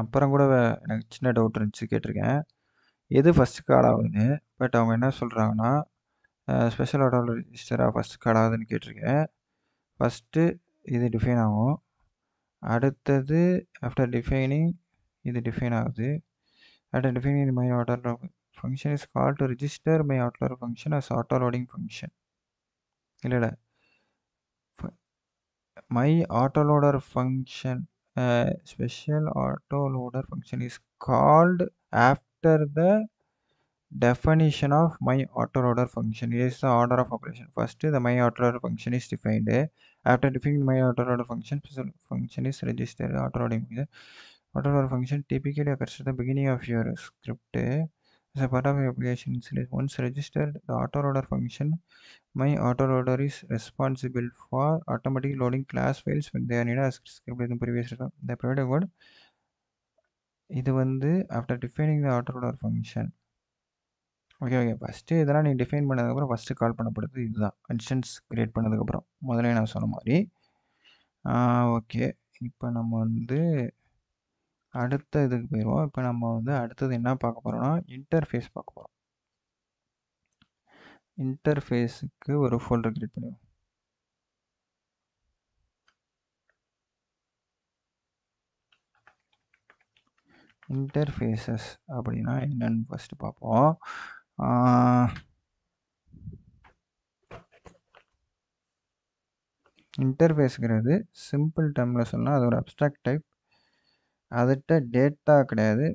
அப்புறம் கூட எனக்கு சின்ன டவுட் இருந்துச்சு, கேட்டிருக்கேன். எது ஃபஸ்ட்டு கால் ஆகுதுன்னு. பட் அவங்க என்ன சொல்கிறாங்கன்னா, ஸ்பெஷல் ஆட்டோ ரெஜிஸ்டராக ஃபஸ்ட்டு கால் ஆகுதுன்னு கேட்டிருக்கேன். ஃபஸ்ட்டு இது டிஃபைன் ஆகும். அடுத்தது ஆஃப்டர் டிஃபைனிங் இது டிஃபைன் ஆகுது. After defining my auto function is call to register my auto function as auto loading function. இல்லை my auto loader function special autoloader function is called after the definition of my autoloader function. It is the order of operation. First the my autoloader function is defined. After defining my autoloader function, special function is registered. Autoloader function typically occurs at the beginning of your script as a part of your application. Once registered, the autoloader function my autoloader is responsible for automatically loading class files when they are needed as scripted in the previous the provided code. இது வந்து after defining the autoloader function. Okay first இதெல்லாம் நீ டிஃபைன் பண்ணதுக்கப்புறம் ஃபஸ்ட்டு கால் பண்ணப்படுது இதுதான் இன்ஸ்டன்ஸ் க்ரியேட் பண்ணதுக்கப்புறம் முதல்ல நான் சொன்ன மாதிரி. ஓகே, இப்போ நம்ம வந்து அடுத்த இதுக்கு போயிடுவோம். இப்போ நம்ம வந்து அடுத்தது என்ன பார்க்க போகிறோம்னா இன்டர்ஃபேஸ் பார்க்க போகிறோம். இன்டர்ஃபேஸுக்கு ஒரு ஃபோல்டர் க்ரியேட் பண்ணுவோம். இன்டர்ஃபேஸஸ் அப்படின்னா என்னன்னு ஃபஸ்ட்டு பார்ப்போம். இன்டர்ஃபேஸுங்கிறது சிம்பிள் டேர்மில் சொன்னால் அது ஒரு அப்ஸ்ட்ராக்ட் டைப். அதுகிட்ட டேட்டா கிடையாது,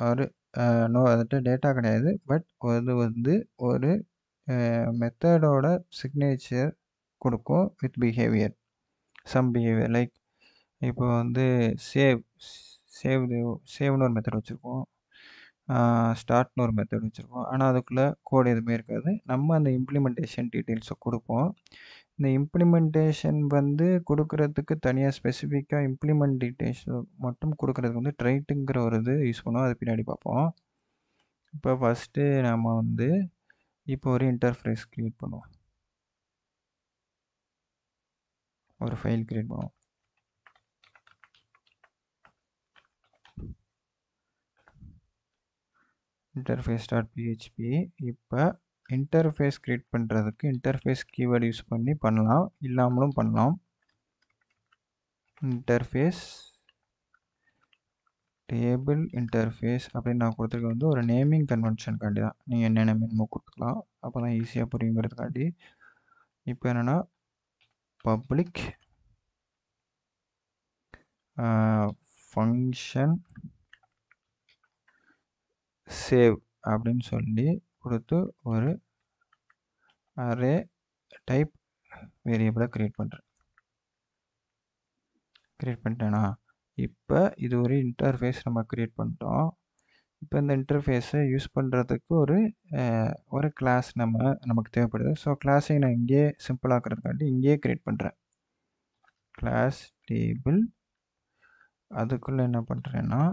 அதுகிட்ட டேட்டா கிடையாது. பட் அது வந்து ஒரு மெத்தடோட சிக்னேச்சர் கொடுக்கும் with behaviour, some behaviour. Like இப்போ வந்து சேவ்னு ஒரு மெத்தட் வச்சுருக்கோம். ஸ்டார்ட்னு ஒரு மெத்தட் வச்சுருப்போம். ஆனால் அதுக்குள்ளே கோட் எதுவுமே இருக்காது. நம்ம அந்த இம்ப்ளிமெண்டேஷன் டீட்டெயில்ஸை கொடுப்போம். இந்த இம்ப்ளிமெண்டேஷன் வந்து கொடுக்குறதுக்கு தனியாக ஸ்பெசிஃபிக்காக இம்ப்ளிமெண்ட் டீட்டெயில்ஸ் மட்டும் கொடுக்குறதுக்கு வந்து ட்ரைட்டுங்கிற ஒரு இது யூஸ் பண்ணுவோம். அது பின்னாடி பார்ப்போம். இப்போ ஃபஸ்ட்டு நம்ம வந்து இப்போ ஒரு இன்டர்ஃபேஸ் க்ரியேட் பண்ணுவோம். ஒரு ஃபைல் க்ரியேட் பண்ணுவோம். interface.php. இப்போ இன்டர்ஃபேஸ் க்ரியேட் பண்ணுறதுக்கு இன்டர்ஃபேஸ் கீவேர்டு யூஸ் பண்ணி பண்ணலாம், இல்லாமலும் பண்ணலாம். இன்டர்ஃபேஸ் டேபிள் இன்டர்ஃபேஸ் அப்படின்னு நான் கொடுத்துருக்க வந்து ஒரு நேமிங் கன்வென்ஷனுக்காண்டி தான். நீங்கள் என்ன நேமிங் கொடுத்துக்கலாம், அப்போ தான் ஈஸியாக புரியுங்கிறதுக்காண்டி. இப்போ என்னென்னா பப்ளிக் ஃபங்க்ஷன் சேவ் அப்படின்னு சொல்லி கொடுத்து ஒரு அரே டைப் வேரியபிளை க்ரியேட் பண்ணிட்டேனா. இப்போ இது ஒரு இன்டர்ஃபேஸ் நம்ம க்ரியேட் பண்ணிட்டோம். இப்போ இந்த இன்டர்ஃபேஸை யூஸ் பண்ணுறதுக்கு ஒரு கிளாஸ் நமக்கு தேவைப்படுது. ஸோ கிளாஸை நான் இங்கேயே சிம்பிளாக்கிறதுக்காண்டி இங்கேயே க்ரியேட் பண்ணுறேன். Class table. அதுக்குள்ளே என்ன பண்ணுறேன்னா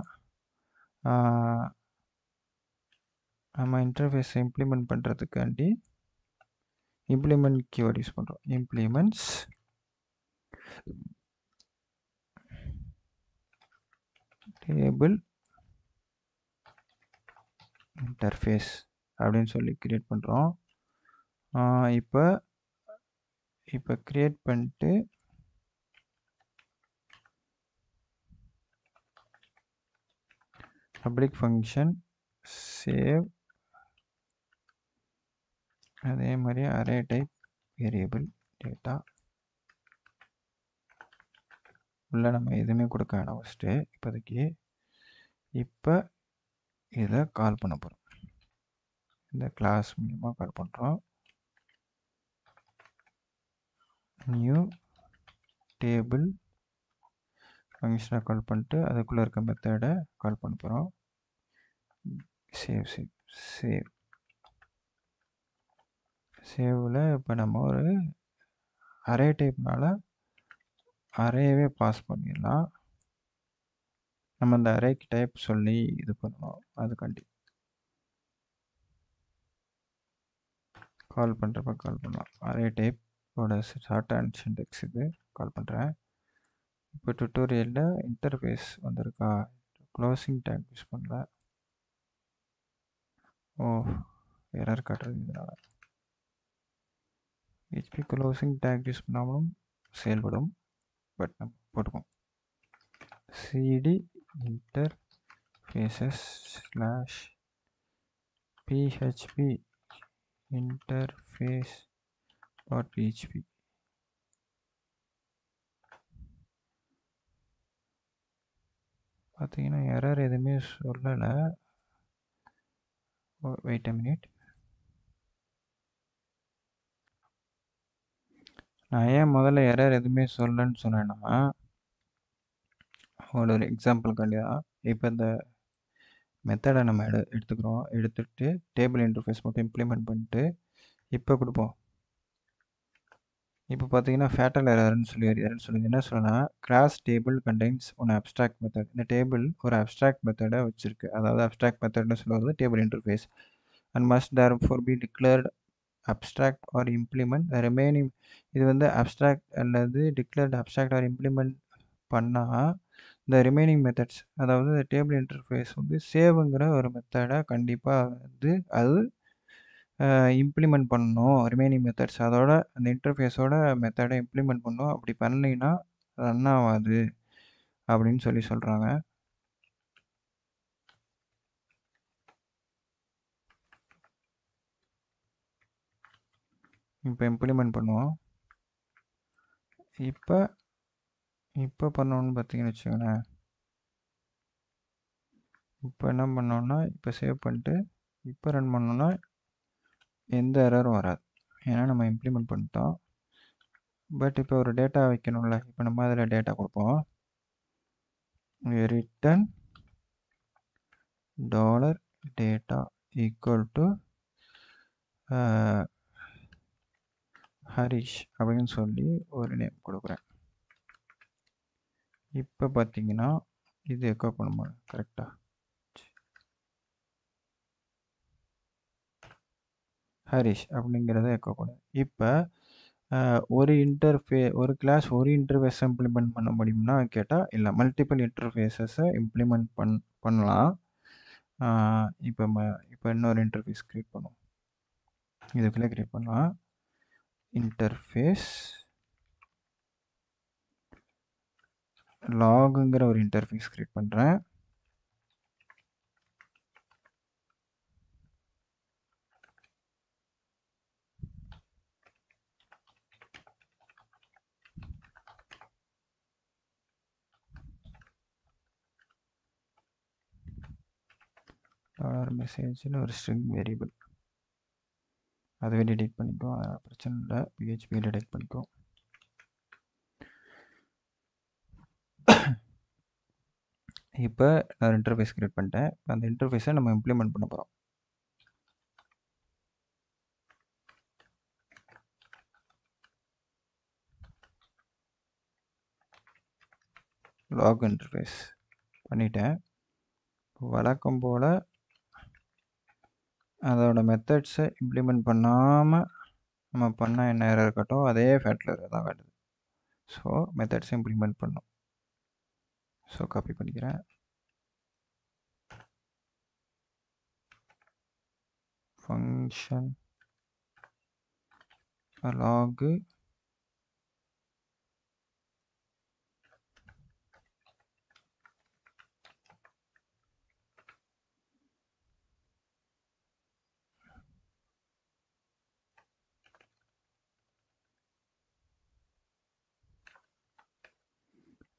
நம்ம இன்டர்ஃபேஸை இம்ப்ளிமெண்ட் பண்ணுறதுக்காண்டி இம்ப்ளிமெண்ட் கீவேர்ட் யூஸ் பண்ணுறோம். இம்ப்ளிமெண்ட்ஸ் டேபிள் இன்டர்ஃபேஸ் அப்படின்னு சொல்லி க்ரியேட் பண்ணுறோம். இப்போ க்ரியேட் பண்ணிட்டு பப்ளிக் ஃபங்க்ஷன் சேவ், அதே மாதிரி அரே டைப் வேரியபிள் டேட்டா உள்ள நம்ம எதுவுமே கொடுக்க வேணாம் ஃபஸ்ட்டு இப்போதைக்கு. இப்போ இதை கால் பண்ண போகிறோம். இந்த கிளாஸ் மூலமாக கால் பண்ணுறோம். நியூ டேபிள் ஃபங்க்ஷனை கால் பண்ணிட்டு அதுக்குள்ளே இருக்க மெத்தடை கால் பண்ண போகிறோம். சேவில் இப்போ நம்ம ஒரு அரே டைப்னால அரேவே பாஸ் பண்ணிடலாம். நம்ம அந்த அரேக்கு டைப் சொல்லி இது பண்ணணும். அதுக்காண்டி கால் பண்ணுறப்ப கால் பண்ணலாம். அரே டைப்போட ஷார்ட் அண்ட் சின்டெக்ஸ் இது கால் பண்ணுறேன். இப்போ டுட்டோரியலில் இன்டர்ஃபேஸ் வந்திருக்கா, க்ளோசிங் டேக் யூஸ் பண்ணல. எரர் காட்டுறது இதனால். HP க்ளோசிங் டேக் யூஸ் பண்ணாமலும் செயல்படும், பட் நம்ம போட்டுப்போம். cd interfaces/php interface.php. பார்த்தீங்கன்னா எரர் எதுவுமே சொல்லலை. Wait a minute. நான் ஏன் முதல்ல எரர் எதுவுமே சொல்லலைன்னு சொன்னேன்னா ஒரு எக்ஸாம்பிளுக்காண்டி தான். இப்போ இந்த மெத்தடை நம்ம எடுத்துக்கிறோம். எடுத்துகிட்டு டேபிள் இன்டர்ஃபேஸ் மட்டும் இம்ப்ளிமெண்ட் பண்ணிட்டு இப்போ கொடுப்போம். இப்போ பார்த்தீங்கன்னா ஃபேட்டல் எரர்னு சொல்லி என்ன சொல்லலாம், class table contains one abstract method. இந்த டேபிள் ஒரு அப்ஸ்ட்ராக்ட் மெத்தடை வச்சிருக்கு. அதாவது அப்ஸ்ட்ராக்ட் மெத்தட்னு சொல்லுவது table interface and must therefore be declared abstract or implement the remaining. இது வந்து அப்ஸ்ட்ராக்ட் அல்லது டிக்ளேர்ட் அப்ஸ்ட்ராக்ட் ஆர் இம்ப்ளிமெண்ட் பண்ணால் இந்த ரிமைனிங் மெத்தட்ஸ், அதாவது டேபிள் இன்டர்ஃபேஸ் வந்து சேவுங்கிற ஒரு மெத்தடை கண்டிப்பாக வந்து அது இம்ப்ளிமெண்ட் பண்ணணும். ரிமைனிங் மெத்தட்ஸ் அதோட அந்த இன்டர்ஃபேஸோட மெத்தடை இம்ப்ளிமெண்ட் பண்ணணும். அப்படி பண்ணலைன்னா ரன் ஆகாது அப்படின்னு சொல்லி சொல்கிறாங்க. இப்போ இம்ப்ளிமெண்ட் பண்ணுவோம். இப்போ பண்ணோன்னு பார்த்தீங்கன்னு வச்சுக்கோங்களேன். இப்போ என்ன பண்ணோன்னா இப்போ சேவ் பண்ணிட்டு இப்போ ரன் பண்ணோன்னா எந்த எரரும் வராது, ஏன்னா நம்ம இம்ப்ளிமெண்ட் பண்ணிட்டோம். பட் இப்போ ஒரு டேட்டா வைக்கணும்ல, இப்போ நம்ம அதில் டேட்டா கொடுப்போம். Return $, data equal to Harish அப்படின்னு சொல்லி ஒரு நேம் கொடுக்குறேன். இப்போ பார்த்தீங்கன்னா இது எக்கோ பண்ணுமா கரெக்டாக? ஹரிஷ் அப்படிங்கிறத எக்கோ பண்ணு. இப்போ ஒரு கிளாஸ் ஒரு இன்டர்ஃபேஸ் இம்ப்ளிமெண்ட் பண்ண முடியும்னா கேட்டால் இல்லை, மல்டிபிள் இன்டர்ஃபேஸஸை இம்ப்ளிமெண்ட் பண்ணலாம். இப்போ இன்னொரு இன்டர்ஃபேஸ் க்ரியேட் பண்ணுவோம். இதுக்குள்ளே க்ரியேட் பண்ணலாம். இன்டர்ஃபேஸ் லாகுங்கிற ஒரு இன்டர்ஃபேஸ் க்ரியேட் பண்ணுறேன். மெசேஜ்னு ஒரு ஸ்ட்ரிங் வேரியபிள், அதுவே டெலிட் பண்ணிக்கோ, அதனால் பிரச்சனை இல்லை. PHP டெலிட் பண்ணிக்கோ. இப்போ நான் இன்டர்ஃபேஸ் க்ரியேட் பண்ணிட்டேன். அந்த இன்டர்ஃபேஸை நம்ம இம்ப்ளிமெண்ட் பண்ண போகிறோம். லாக் இன்டர்ஃபேஸ் பண்ணிட்டேன். வழக்கம் போல் அதோட மெத்தட்ஸை இம்ப்ளிமெண்ட் பண்ணாமல் நம்ம பண்ணால் என்ன எரர் இருக்கட்டும், அதே ஃபேட்டில் தான் காட்டுது. ஸோ மெத்தட்ஸை இம்ப்ளிமெண்ட் பண்ணணும். ஸோ காப்பி பண்ணிக்கிறேன். ஃபங்க்ஷன் லாகு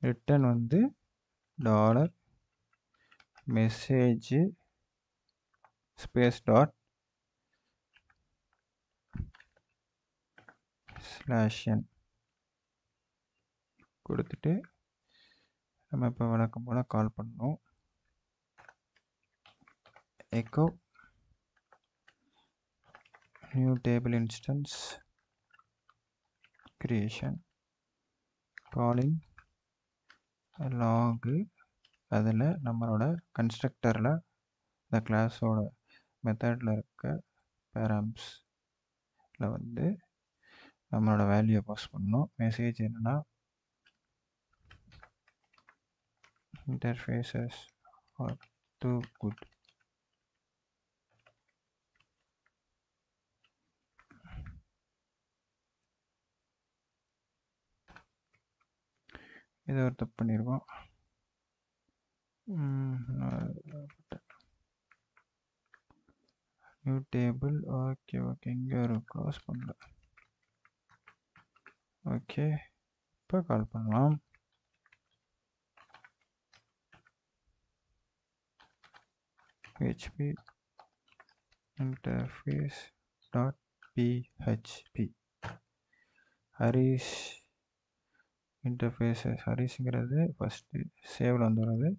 ரிட்டன் வந்து dollar message space dot /n கொடுத்துட்டு நம்ம இப்போ வழக்கம் போல் கால் பண்ணோம். Echo new table instance creation calling log, அதில் நம்மளோட கன்ஸ்ட்ரக்டரில் இந்த கிளாஸோட மெத்தடில் இருக்க பேராம்ஸில் வந்து நம்மளோட வேல்யூவை பாஸ் பண்ணணும். மெசேஜ் என்னன்னா interfaces are too good. இதை ஒரு தப்பு பண்ணியிருக்கோம். நியூ டேபிள், ஓகே ஓகே, இங்கே ஒரு க்ளோஸ் பண்ணல. ஓகே, இப்போ கால் பண்ணலாம். PHP interface dot PHP Harish interfaces, ஹரிஷ்ங்கிறது ஃபஸ்ட்டு சேவில் வந்து வருது,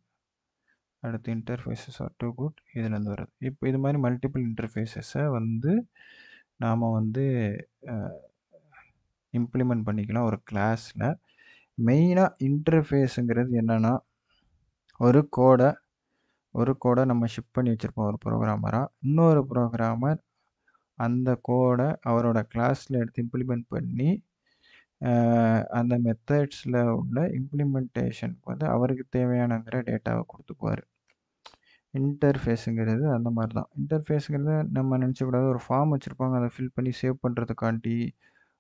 அடுத்து இன்டர்ஃபேஸஸ் ஆர் டூ குட் இதுலேருந்து வருது. இப்போ இது மாதிரி மல்டிபிள் இன்டர்ஃபேஸஸை வந்து நாம் வந்து இம்ப்ளிமெண்ட் பண்ணிக்கலாம் ஒரு கிளாஸில். மெயினாக இன்டர்ஃபேஸுங்கிறது என்னென்னா, ஒரு கோடை நம்ம ஷிப் பண்ணி வச்சுருப்போம் ஒரு ப்ரோக்ராமராக. இன்னொரு ப்ரோக்ராமர் அந்த கோடை அவரோட கிளாஸில் எடுத்து இம்ப்ளிமெண்ட் பண்ணி அந்த மெத்தட்ஸில் உள்ள இம்ப்ளிமெண்டேஷனுக்கு வந்து அவருக்கு தேவையானங்கிற டேட்டாவை கொடுத்துக்குவார். இன்டர்ஃபேஸுங்கிறது அந்த மாதிரி தான். இன்டர்ஃபேஸுங்கிறது நம்ம நினச்சக்கூடாது ஒரு ஃபார்ம் வச்சுருப்பாங்க, அதை ஃபில் பண்ணி சேவ் பண்ணுறதுக்காண்டி,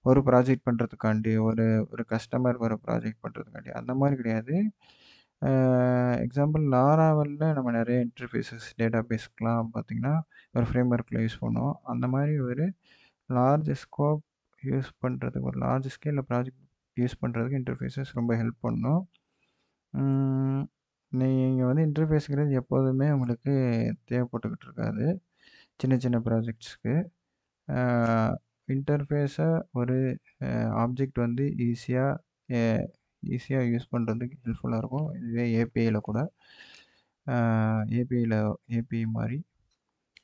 ஒரு ப்ராஜெக்ட் பண்ணுறதுக்காண்டி, ஒரு கஸ்டமருக்கு ஒரு ப்ராஜெக்ட் பண்ணுறதுக்காண்டி, அந்த மாதிரி கிடையாது. எக்ஸாம்பிள் லாராவலில் நம்ம நிறைய இன்டர்ஃபேஸஸ் டேட்டா பேஸ்க்கெலாம் பார்த்திங்கன்னா ஒரு ஃப்ரேம் ஒர்க்கில் யூஸ் பண்ணுவோம். அந்த மாதிரி ஒரு லார்ஜ் ஸ்கோப் யூஸ் பண்ணுறதுக்கு, ஒரு லார்ஜ் ஸ்கேலில் ப்ராஜெக்ட் யூஸ் பண்ணுறதுக்கு இன்டர்ஃபேஸஸ் ரொம்ப ஹெல்ப் பண்ணும். நீங்கள் வந்து இன்டர்ஃபேஸுங்கிறது எப்போதுமே உங்களுக்கு தேவைப்பட்டுக்கிட்டு இருக்காது சின்ன சின்ன ப்ராஜெக்ட்ஸ்க்கு. இன்டர்ஃபேஸை ஒரு ஆப்ஜெக்ட் வந்து ஈஸியாக யூஸ் பண்ணுறதுக்கு ஹெல்ப்ஃபுல்லாக இருக்கும். இதுவே ஏபிஐயில் கூட ஏபிஐ மாதிரி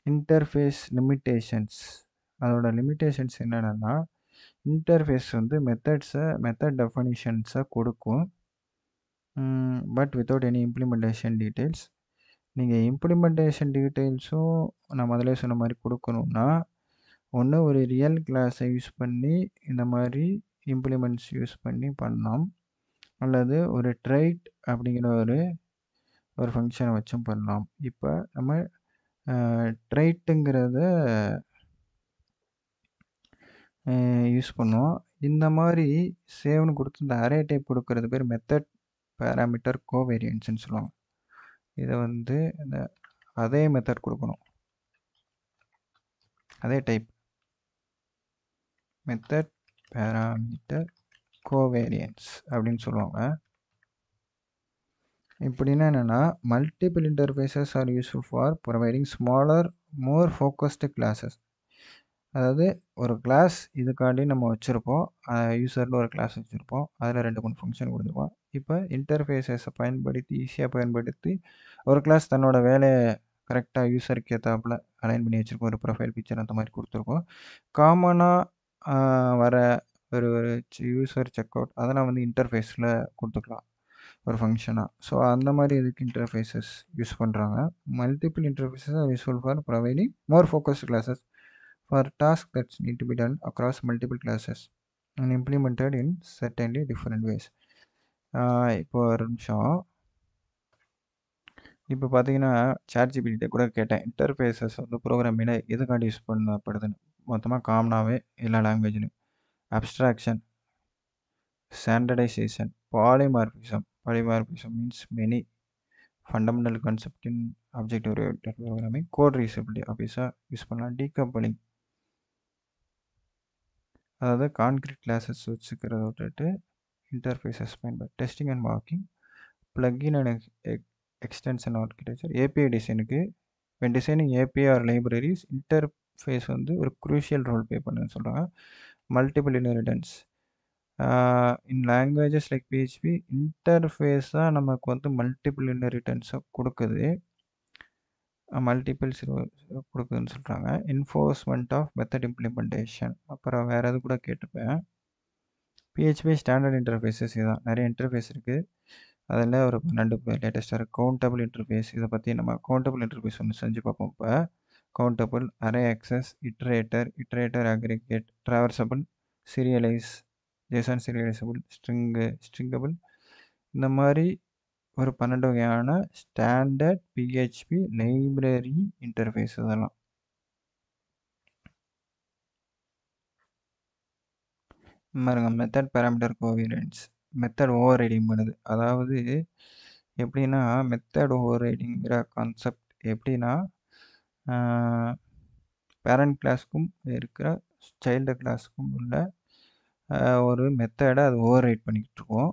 இன்டர்ஃபேஸ் லிமிட்டேஷன்ஸ். அதோட லிமிட்டேஷன்ஸ் என்னென்னா, இன்டர்ஃபேஸ் வந்து மெத்தட் டெஃபனிஷன்ஸை கொடுக்கும். But without any implementation details. நீங்கள் இம்ப்ளிமெண்டேஷன் டீட்டெயில்ஸும் நான் முதலே சொன்ன மாதிரி கொடுக்கணுன்னா, ஒன்று ஒரு ரியல் கிளாஸை யூஸ் பண்ணி இந்த மாதிரி இம்ப்ளிமெண்ட்ஸ் யூஸ் பண்ணி பண்ணலாம், அல்லது ஒரு ட்ரைட் அப்படிங்கிற ஒரு ஃபங்க்ஷனை வச்சும் பண்ணலாம். இப்போ நம்ம ட்ரைட்டுங்கிறத யூஸ் பண்ணுவோம். இந்த மாதிரி சேவ்னு கொடுத்து இந்த அரே டைப் கொடுக்கறது பேர் மெத்தட் பேராமீட்டர் கோவேரியன்ஸ்னு சொல்லுவாங்க. இதை வந்து இந்த அதே மெத்தட் கொடுக்கணும், அதே டைப் மெத்தட் பேராமீட்டர் கோவேரியன்ஸ் அப்படின்னு சொல்லுவாங்க. இப்படின்னா என்னென்னா, multiple interfaces R useful for providing smaller more focused classes. அதாவது ஒரு கிளாஸ் இதுக்காண்டி நம்ம வச்சுருப்போம், யூசரில் ஒரு கிளாஸ் வச்சுருப்போம், அதில் 2-3 ஃபங்க்ஷன் கொடுத்துருப்போம். இப்போ இன்டர்ஃபேஸஸை பயன்படுத்தி ஈஸியாக பயன்படுத்தி ஒரு கிளாஸ் தன்னோட வேலையை கரெக்டாக யூசருக்கு ஏற்றாப்புல அலைன் பண்ணி வச்சுருக்கோம். ஒரு ப்ரொஃபைல் பிக்சர் அந்த மாதிரி கொடுத்துருக்கோம். காமனாக வர ஒரு யூசர் செக் அவுட் அதெல்லாம் வந்து இன்டர்ஃபேஸில் கொடுத்துக்கலாம் ஒரு ஃபங்க்ஷனாக. ஸோ அந்த மாதிரி இதுக்கு இன்டர்ஃபேஸஸ் யூஸ் பண்ணுறாங்க. Multiple interfaces R useful for providing more focused classes for tasks that need to be done across multiple classes and implemented in certainly different ways. இப்போ ஒரு நிமிஷம். இப்போ பார்த்தீங்கன்னா ChatGPT கூட கேட்டேன், இன்டர்ஃபேஸஸ் வந்து ப்ரோக்ராமிங்கில் எதுக்காண்டி யூஸ் பண்ணப்படுதுன்னு. மொத்தமாக காமனாகவே எல்லா லாங்குவேஜ்லையும் abstraction, standardization, polymorphism. Polymorphism means many fundamental concept in object oriented programming. Code reusability ஆஃபீஸாக யூஸ் பண்ணலாம். டீகப்பலிங், அதாவது கான்க்ரீட் கிளாஸஸ் வச்சுக்கிறத விட்டுட்டு இன்டர்ஃபேஸஸ் பயன்படுத்தி testing and marking, plugin and extension architecture. API டிசைனுக்கு when designing API or libraries, interface வந்து ஒரு குரூஷியல் ரோல் ப்ளே பண்ணுன்னு சொல்கிறாங்க. Multiple inheritance. In languages like PHP, இன்டர்ஃபேஸாக நமக்கு வந்து மல்டிபிள் இன்ஹெரிட்டன்ஸை கொடுக்குது, மல்டிபிள்ஸ் கொடுக்குதுன்னு சொல்கிறாங்க. Enforcement of method implementation. அப்புறம் வேறு எது கூட கேட்டுப்பேன். PHP ஸ்டாண்டர்ட் இன்டர்ஃபேஸஸ் இதுதான். நிறைய இன்டர்ஃபேஸ் இருக்குது, அதில் ஒரு 12 லேட்டஸ்ட்டாக இருக்குது. கவுண்டபிள் இன்டர்ஃபேஸ், இதை பற்றி நம்ம கவுண்டபிள் இன்டர்ஃபேஸ் ஒன்று செஞ்சு பார்ப்போம். இப்போ countable, array access, iterator aggregate, traversable, serialize, JSON serializable, stringable, இந்த மாதிரி ஒரு 12 வகையான ஸ்டாண்டர்ட் PHP லைப்ரரி இன்டர்ஃபேஸ். இதெல்லாம் பாருங்க. Method parameter covariance, method over riding பண்ணுது. அதாவது எப்படின்னா, மெத்தட் ஓவர் ரைடிங்கிற கான்செப்ட் எப்படின்னா, பேரண்ட் கிளாஸுக்கும் இருக்கிற சைல்டு கிளாஸுக்கும் உள்ள ஒரு மெத்தடை அது ஓவர் ரைட் பண்ணிக்கிட்டு இருக்கோம்.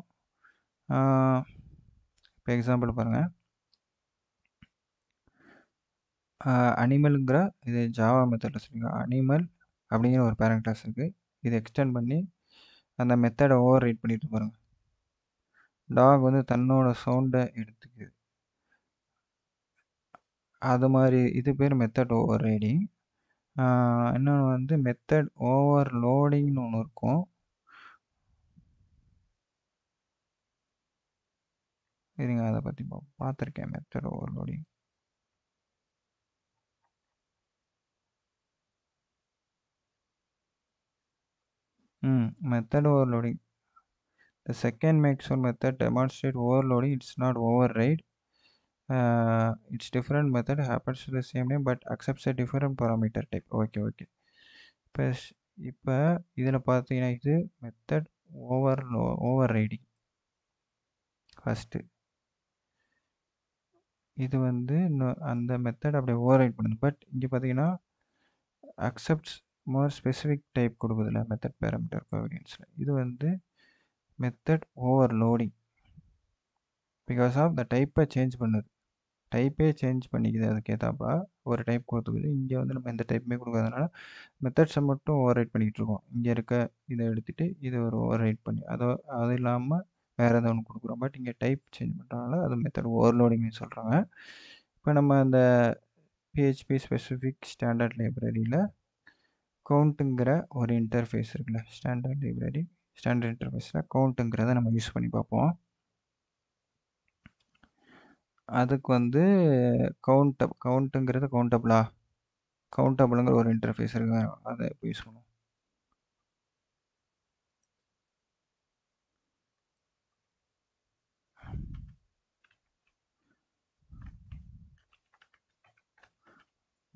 இப்போ எக்ஸாம்பிள் பாருங்கள். அனிமலுங்கிற இது ஜாவா மெத்தடில் சொல்லுங்க. அனிமல் அப்படிங்கிற ஒரு பேரண்ட் கிளாஸ் இருக்குது. இதை எக்ஸ்டெண்ட் பண்ணி அந்த மெத்தடை ஓவர் ரைட் பண்ணிட்டு பாருங்கள். டாக் வந்து தன்னோட சவுண்டை எடுத்துக்குது. அது மாதிரி இது பேர் மெத்தட் ஓவர் ரைடிங். இன்னொன்று வந்து மெத்தட் ஓவர் லோடிங்னு ஒன்று இருக்கும். இதுங்க அதை பற்றி பார்த்துருக்கேன். Method over loading. method overloading. The second makes one method demonstrate overloading. It's not override. It's different method happens to the same name but accepts a different parameter type. Okay. இப்போ இதில் பார்த்தீங்கன்னா இது மெத்தட் ஓவர் ரைடிங் ஃபஸ்ட்டு. இது வந்து அந்த மெத்தட் அப்படியே ஓவர் ரைட் பண்ணுது. பட் இங்கே பார்த்தீங்கன்னா அக்செப்ட்ஸ் மோர் ஸ்பெசிஃபிக் டைப் கொடுக்குதுல மெத்தட் பேராமீட்டர் கோவேரியன்ஸில். இது வந்து method overloading because of the டைப்பை சேஞ்ச் பண்ணுது. டைப்பே சேஞ்ச் பண்ணிக்குது, அதுக்கேற்றாப்பா ஒரு டைப் கொடுத்துக்குது. இங்கே வந்து நம்ம எந்த டைப்புமே கொடுக்காதனால மெத்தட்ஸை மட்டும் ஓவர் ரைட் பண்ணிக்கிட்டு இருக்கோம். இங்கே இருக்க இதை எடுத்துகிட்டு இது ஒரு ஓவர் ரைட் பண்ணி அது இல்லாமல் வேறு எதாவது ஒன்று கொடுக்குறோம். பட் இங்கே டைப் சேஞ்ச் பண்ணுறதுனால அது மெத்தட் ஓவர்லோடிங்னு சொல்கிறாங்க. இப்போ நம்ம அந்த PHP ஸ்பெசிஃபிக் ஸ்டாண்டர்ட் லைப்ரரியில் கவுண்ட்டுங்கிற ஒரு இன்டர்ஃபேஸ் இருக்குல்ல, ஸ்டாண்டர்ட் இன்டர்ஃபேஸில் கவுண்ட்டுங்கிறத நம்ம யூஸ் பண்ணி பார்ப்போம். அதுக்கு வந்து கவுண்ட்டுங்கிறது கவுண்டபிளுங்கிற ஒரு இன்டர்ஃபேஸ் இருக்கு, அதை இப்போ யூஸ் பண்ணுவோம்.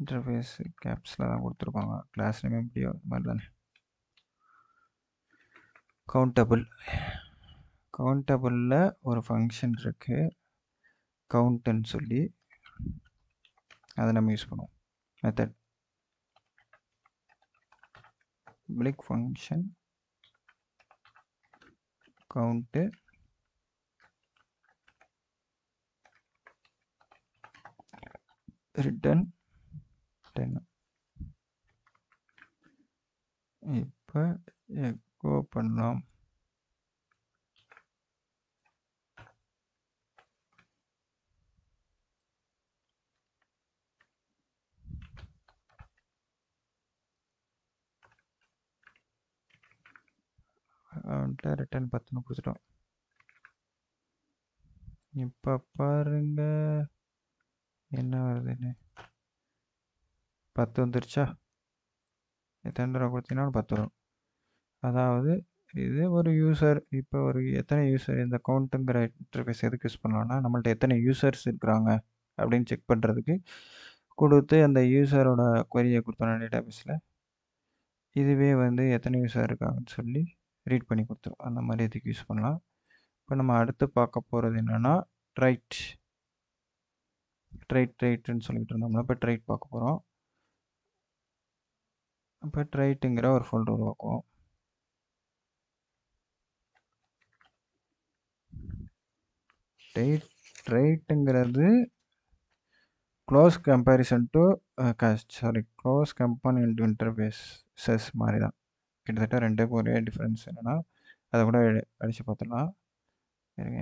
இன்டர்ஃபேஸ் கேப்ஸில் தான் கொடுத்துருப்பாங்க, கிளாஸ் நேம் எப்படியோ அது மாதிரி தானே. கவுண்டபிளில் ஒரு ஃபங்க்ஷன் இருக்கு, கவுண்ட்டுன்னு சொல்லி, அதை நம்ம யூஸ் பண்ணுவோம். Method public function count return 10. இப்போ எக்கோ பண்ணலாம். ரிட்டர்ன் 10 கொடுத்துட்டோம். இப்போ பாருங்க என்ன வருதுன்னு. 10 வந்துருச்சா? எத்தனை தடவை கொடுத்தீங்கன்னா 10 வரும். அதாவது இது ஒரு யூசர், இப்போ எத்தனை யூசர் இந்த கவுண்ட்டுங்கிற இன்டர்ஃபேஸ் எதுக்கு யூஸ் பண்ணலாம்னா, நம்மள்ட்ட எத்தனை யூசர்ஸ் இருக்கிறாங்க அப்படின்னு செக் பண்ணுறதுக்கு கொடுத்து அந்த யூசரோட கொரியை கொடுத்தோன்னா டேட்டாபேஸில் இதுவே வந்து எத்தனை யூசர் இருக்காங்கன்னு சொல்லி ரீட் பண்ணி கொடுத்துரும். அந்த மாதிரி இதுக்கு யூஸ் பண்ணலாம். இப்போ நம்ம அடுத்து பார்க்க போகிறது என்னென்னா ட்ரைட்டுன்னு சொல்லிட்டு இருந்தோம்னா இப்போ ட்ரைட் பார்க்க போகிறோம். இப்போ ட்ரைட்டுங்கிற ஒரு ஃபோல்டர் உருவாக்குவோம். ட்ரைட்டுங்கிறது க்ளோஸ் கம்பனண்ட் இன்டர்ஃபேஸஸ் மாதிரி தான். கிட்டத்தட்ட ரெண்டுக்கும் ஒரே டிஃப்ரென்ஸ் என்னென்னா, அதை கூட அடித்து பார்த்துடலாம்.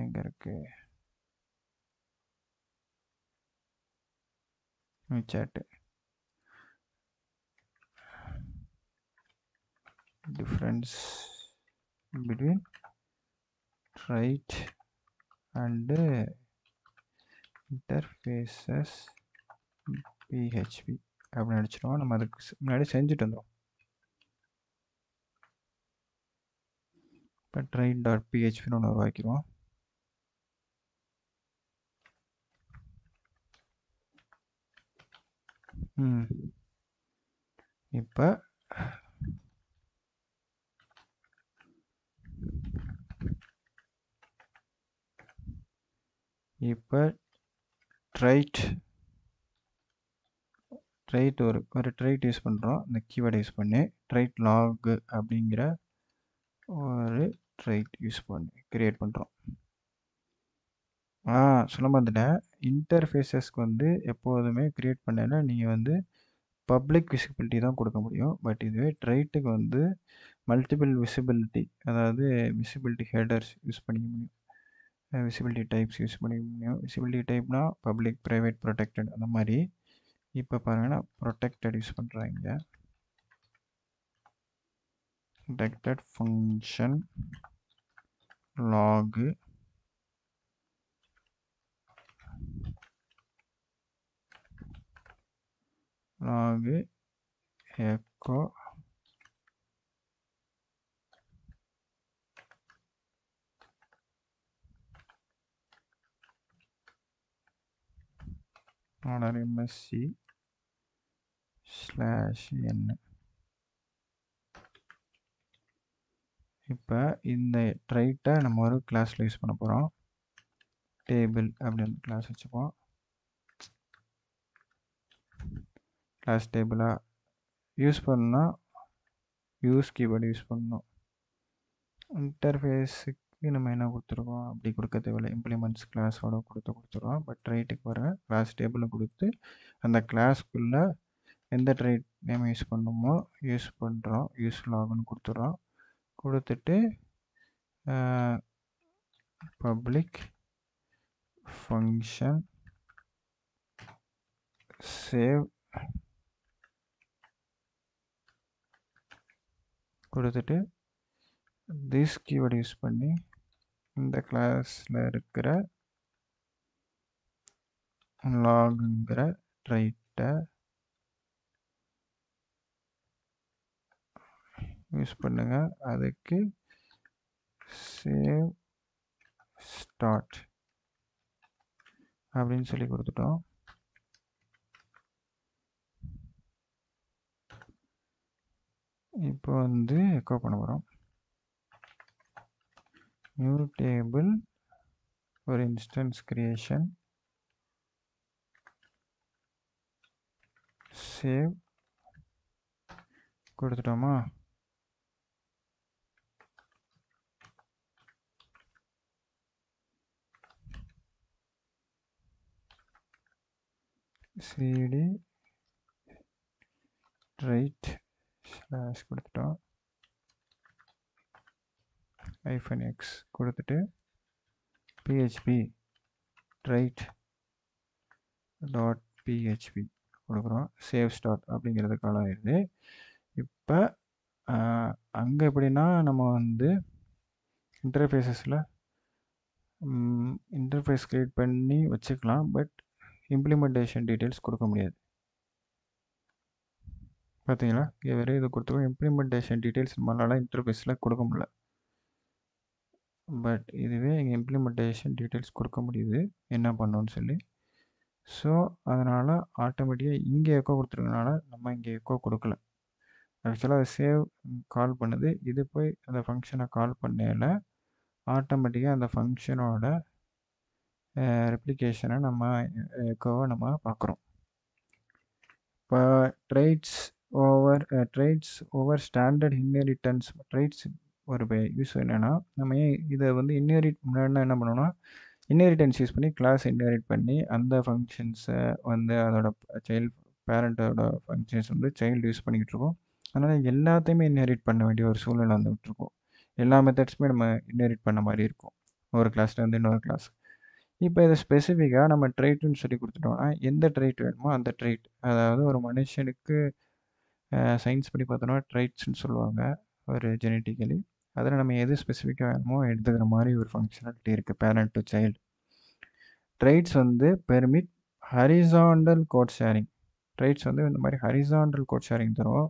எங்கே இருக்குது chat. Difference between trait and interfaces PHP அப்படின்னு அடிச்சிடுவோம். நம்ம அதுக்கு முன்னாடி செஞ்சுட்டு வந்துடும். இப்போ ட்ரைட்.phpன்னு ஒன்று உருவாக்கிடுவோம். இப்போ ட்ரைட் ஒரு ட்ரைட் யூஸ் பண்ணுறோம். இந்த கீவேர்டை யூஸ் பண்ணி ட்ரைட் லாக் அப்படிங்கிற ஒரு ட்ரைட் யூஸ் பண்ணி கிரியேட் பண்ணுறோம். சொல்ல மாட்டேன். இன்டர்ஃபேஸஸ்க்கு வந்து எப்போதுமே கிரியேட் பண்ணேன்னா நீங்கள் வந்து பப்ளிக் விசிபிலிட்டி தான் கொடுக்க முடியும். பட் இதுவே ட்ரைட்டுக்கு வந்து மல்டிபிள் விசிபிலிட்டி, அதாவது விசிபிலிட்டி ஹெடர்ஸ் யூஸ் பண்ணிக்க முடியும், விசிபிலிட்டி டைப்ஸ் யூஸ் பண்ணிக்க முடியும். விசிபிலிட்டி டைப்னா பப்ளிக், ப்ரைவேட், ப்ரொடெக்டட் அந்த மாதிரி. இப்போ பாருங்கன்னா ப்ரொடெக்டட் யூஸ் பண்ணுறாங்க. Protected function log echo $msc/n. இப்போ இந்த ட்ரைட்டை நம்ம ஒரு கிளாஸில் யூஸ் பண்ண போகிறோம். டேபிள் அப்படின்னு கிளாஸ் வச்சுப்போம். கிளாஸ் டேபிளாக யூஸ் பண்ணால் யூஸ் கீவேர்டு யூஸ் பண்ணணும். இன்டர்ஃபேஸுக்கு நம்ம என்ன கொடுத்துருக்கோம், அப்படி கொடுக்க தேவையில்லை, இம்ப்ளிமெண்ட்ஸ் கிளாஸோட கொடுத்துருவோம். பட் ட்ரைட்டுக்கு வர கிளாஸ் டேபிளில் கொடுத்து அந்த கிளாஸ்க்குள்ளே எந்த ட்ரைட் நேம் யூஸ் பண்ணணுமோ யூஸ் பண்ணுறோம். யூஸ் லாக்னு கொடுத்துட்றோம். கொடுத்துட்டு பப்ளிக் ஃபங்க்ஷன் சேவ் கொடுத்துட்டு this keyword யூஸ் பண்ணி இந்த கிளாஸில் இருக்கிற லாகுங்கிற ட்ரைட்டை யூஸ் பண்ணுங்க. அதுக்கு சேவ் ஸ்டார்ட் அப்படின்னு சொல்லி கொடுத்துட்டோம். இப்போ வந்து எக்கோ பண்ண போகிறோம். நியூ டேபிள் ஒரு இன்ஸ்டன்ஸ் கிரியேஷன், சேவ் கொடுத்துட்டோமா? cd ரைட் ஸ்லாஷ் கொடுத்துட்டோம், -x கொடுத்துட்டு php ரைட் டாட் php கொடுக்குறோம். சேவ் ஸ்டார்ட் அப்படிங்கிறது கால் ஆயிடுது. இப்போ அங்கே எப்படின்னா நம்ம வந்து இன்டர்ஃபேஸஸில் இன்டர்ஃபேஸ் க்ரியேட் பண்ணி வச்சுக்கலாம், பட் இம்ப்ளிமெண்டேஷன் டீட்டெயில்ஸ் கொடுக்க முடியாது. பார்த்தீங்களா, வேறு இது கொடுத்துருக்கோம். இம்ப்ளிமெண்டேஷன் டீட்டெயில்ஸ் நம்மளால் இன்டர்ஃபேஸில் கொடுக்க முடியல, பட் இதுவே இங்கே இம்ப்ளிமெண்டேஷன் டீட்டெயில்ஸ் கொடுக்க முடியுது என்ன பண்ணணும்னு சொல்லி. ஸோ அதனால் ஆட்டோமேட்டிக்காக இங்கே எக்கோ கொடுத்துருக்கனால நம்ம இங்கே எக்கோ கொடுக்கல. ஆக்சுவலாக அது சேவ் கால் பண்ணுது, இது போய் அந்த ஃபங்க்ஷனை கால் பண்ணல ஆட்டோமேட்டிக்காக அந்த ஃபங்க்ஷனோட ரெப்ளிகேஷனை நம்ம எக்கோவை நம்ம பார்க்குறோம். இப்போ traits over standard inheritance traits ஒரு யூஸ் என்னென்னா, நம்ம இதை வந்து முன்னாடி என்ன பண்ணோம்னா இன்ஹெரிட்டன்ஸ் யூஸ் பண்ணி கிளாஸ் இன்ஹெரிட் பண்ணி அந்த ஃபங்க்ஷன்ஸை வந்து அதோட பேரண்ட்டோட ஃபங்க்ஷன்ஸ் வந்து சைல்டு யூஸ் பண்ணிக்கிட்டு இருக்கோம். அதனால் எல்லாத்தையுமே இன்ஹெரிட் பண்ண வேண்டிய ஒரு சூழ்நிலை வந்துகிட்ருக்கோம். எல்லா மெத்தட்ஸுமே நம்ம இன்ஹெரிட் பண்ண மாதிரி இருக்கும் ஒரு கிளாஸில் வந்து இன்னொரு கிளாஸ். இப்போ இதை ஸ்பெசிஃபிக்காக நம்ம ட்ரைட்டுன்னு சொல்லி கொடுத்துட்டோம்னா எந்த ட்ரைட் வேணுமோ அந்த ட்ரைட், அதாவது ஒரு மனுஷனுக்கு சயின்ஸ் படி பார்த்தோன்னா ட்ரைட்ஸ்ன்னு சொல்லுவாங்க ஒரு ஜெனட்டிக்கலி. அதில் நம்ம எது ஸ்பெசிஃபிக்காக வேணுமோ எடுத்துக்கிற மாதிரி ஒரு ஃபங்க்ஷனாலிட்டி இருக்குது பேரண்ட் டு சைல்டு. ட்ரைட்ஸ் வந்து permit horizontal code sharing. Traits வந்து இந்த மாதிரி ஹரிசாண்டல் கோட் ஷேரிங் தரும்.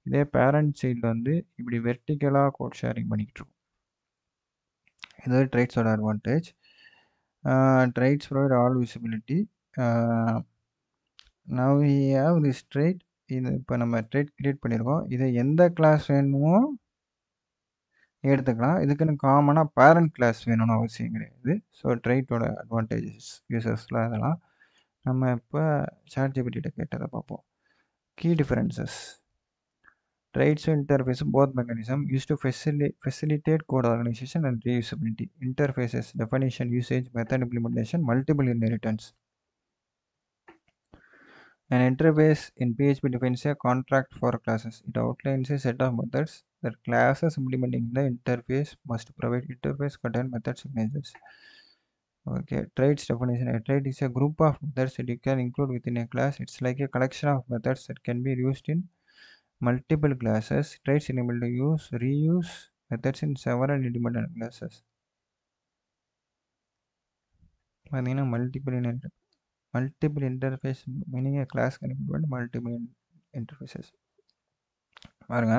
இதே பேரண்ட் சைல்டு வந்து இப்படி வெர்டிக்கலாக கோட் ஷேரிங் பண்ணிக்கிட்டு இருக்கும். இது ட்ரைட்ஸோட advantage. Traits provide all visibility. Now we have this trait. இது இப்போ நம்ம ட்ரைட் கிரியேட் பண்ணியிருக்கோம். இதை எந்த கிளாஸ் வேணுமோ எடுத்துக்கலாம். இதுக்குன்னு காமனாக பேரண்ட் கிளாஸ் வேணும்னு அவசியம் கிடையாது. ஸோ ட்ரைட்டோட அட்வான்டேஜஸ் யூசர்ஸ்லாம் இதெல்லாம் நம்ம இப்போ சாட்ஜிபிலிட்ட கேட்டதை பார்ப்போம். Key differences. Traits interface both mechanism used to facilitate code organization and reusability. Interfaces, definition, usage, method implementation, multiple inheritance. An interface in PHP defines a contract for classes. It outlines a set of methods that classes implementing the interface must provide. Interface contain method signatures. Okay, traits definition. A trait is a group of methods that you can include within a class. It's like a collection of methods that can be used in multiple classes. Traits enable to reuse methods in several independent classes. பார்த்தீங்கன்னா multiple interface meaning class can implement multiple interfaces. பாருங்க,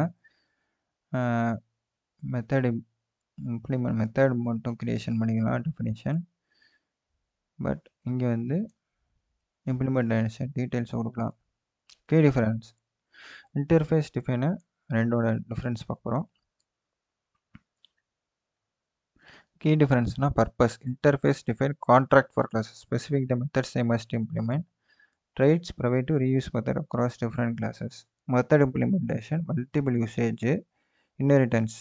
மெத்தட் மட்டும் கிரியேஷன் பண்ணிக்கலாம் டெஃபினிஷன். பட் இங்கே வந்து இம்ப்ளிமெண்டேஷன் டீட்டெயில்ஸ் கொடுக்கலாம். Key difference. இன்டர்ஃபேஸ் டிஃபைனை ரெண்டோட டிஃப்ரென்ஸ் பார்க்குறோம். Key difference na purpose. Interface define contract for classes. Specific the methods they must implement. Traits provide to reuse method across different classes. Method implementation, multiple usage, inheritance.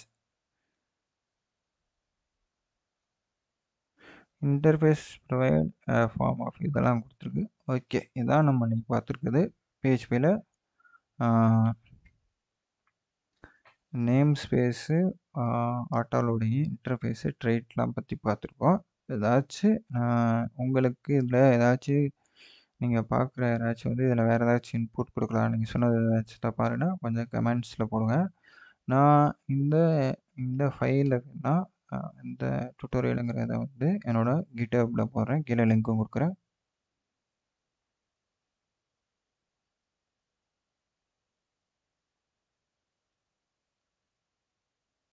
Interface provide a form of இதெல்லாம் கொடுத்துருக்கு. ஓகே, இதான் நம்ம இன்னைக்கு பார்த்துருக்குது. PHPயில் நேம் ஸ்பேஸு, ஆட்டோலோடிங், இன்டர்ஃபேஸு, ட்ரைட்லாம் பற்றி பார்த்துருக்கோம். ஏதாச்சும் உங்களுக்கு இதில் ஏதாச்சும் நீங்க பார்க்குற யாராச்சும் வந்து இதில வேற ஏதாச்சும் இன்புட் குடுக்கலாம். நீங்க சொன்னது ஏதாச்சும் தப்பா இருக்குன்னா, கொஞ்சம் கமெண்ட்ஸ்ல போடுங்க. நான் இந்த இந்த ஃபைல் நான் இந்த டுட்டோரியலுங்கிறத வந்து என்னோட GitHubல போடுறேன். கீழ லிங்க்கும் குடுக்குறேன்.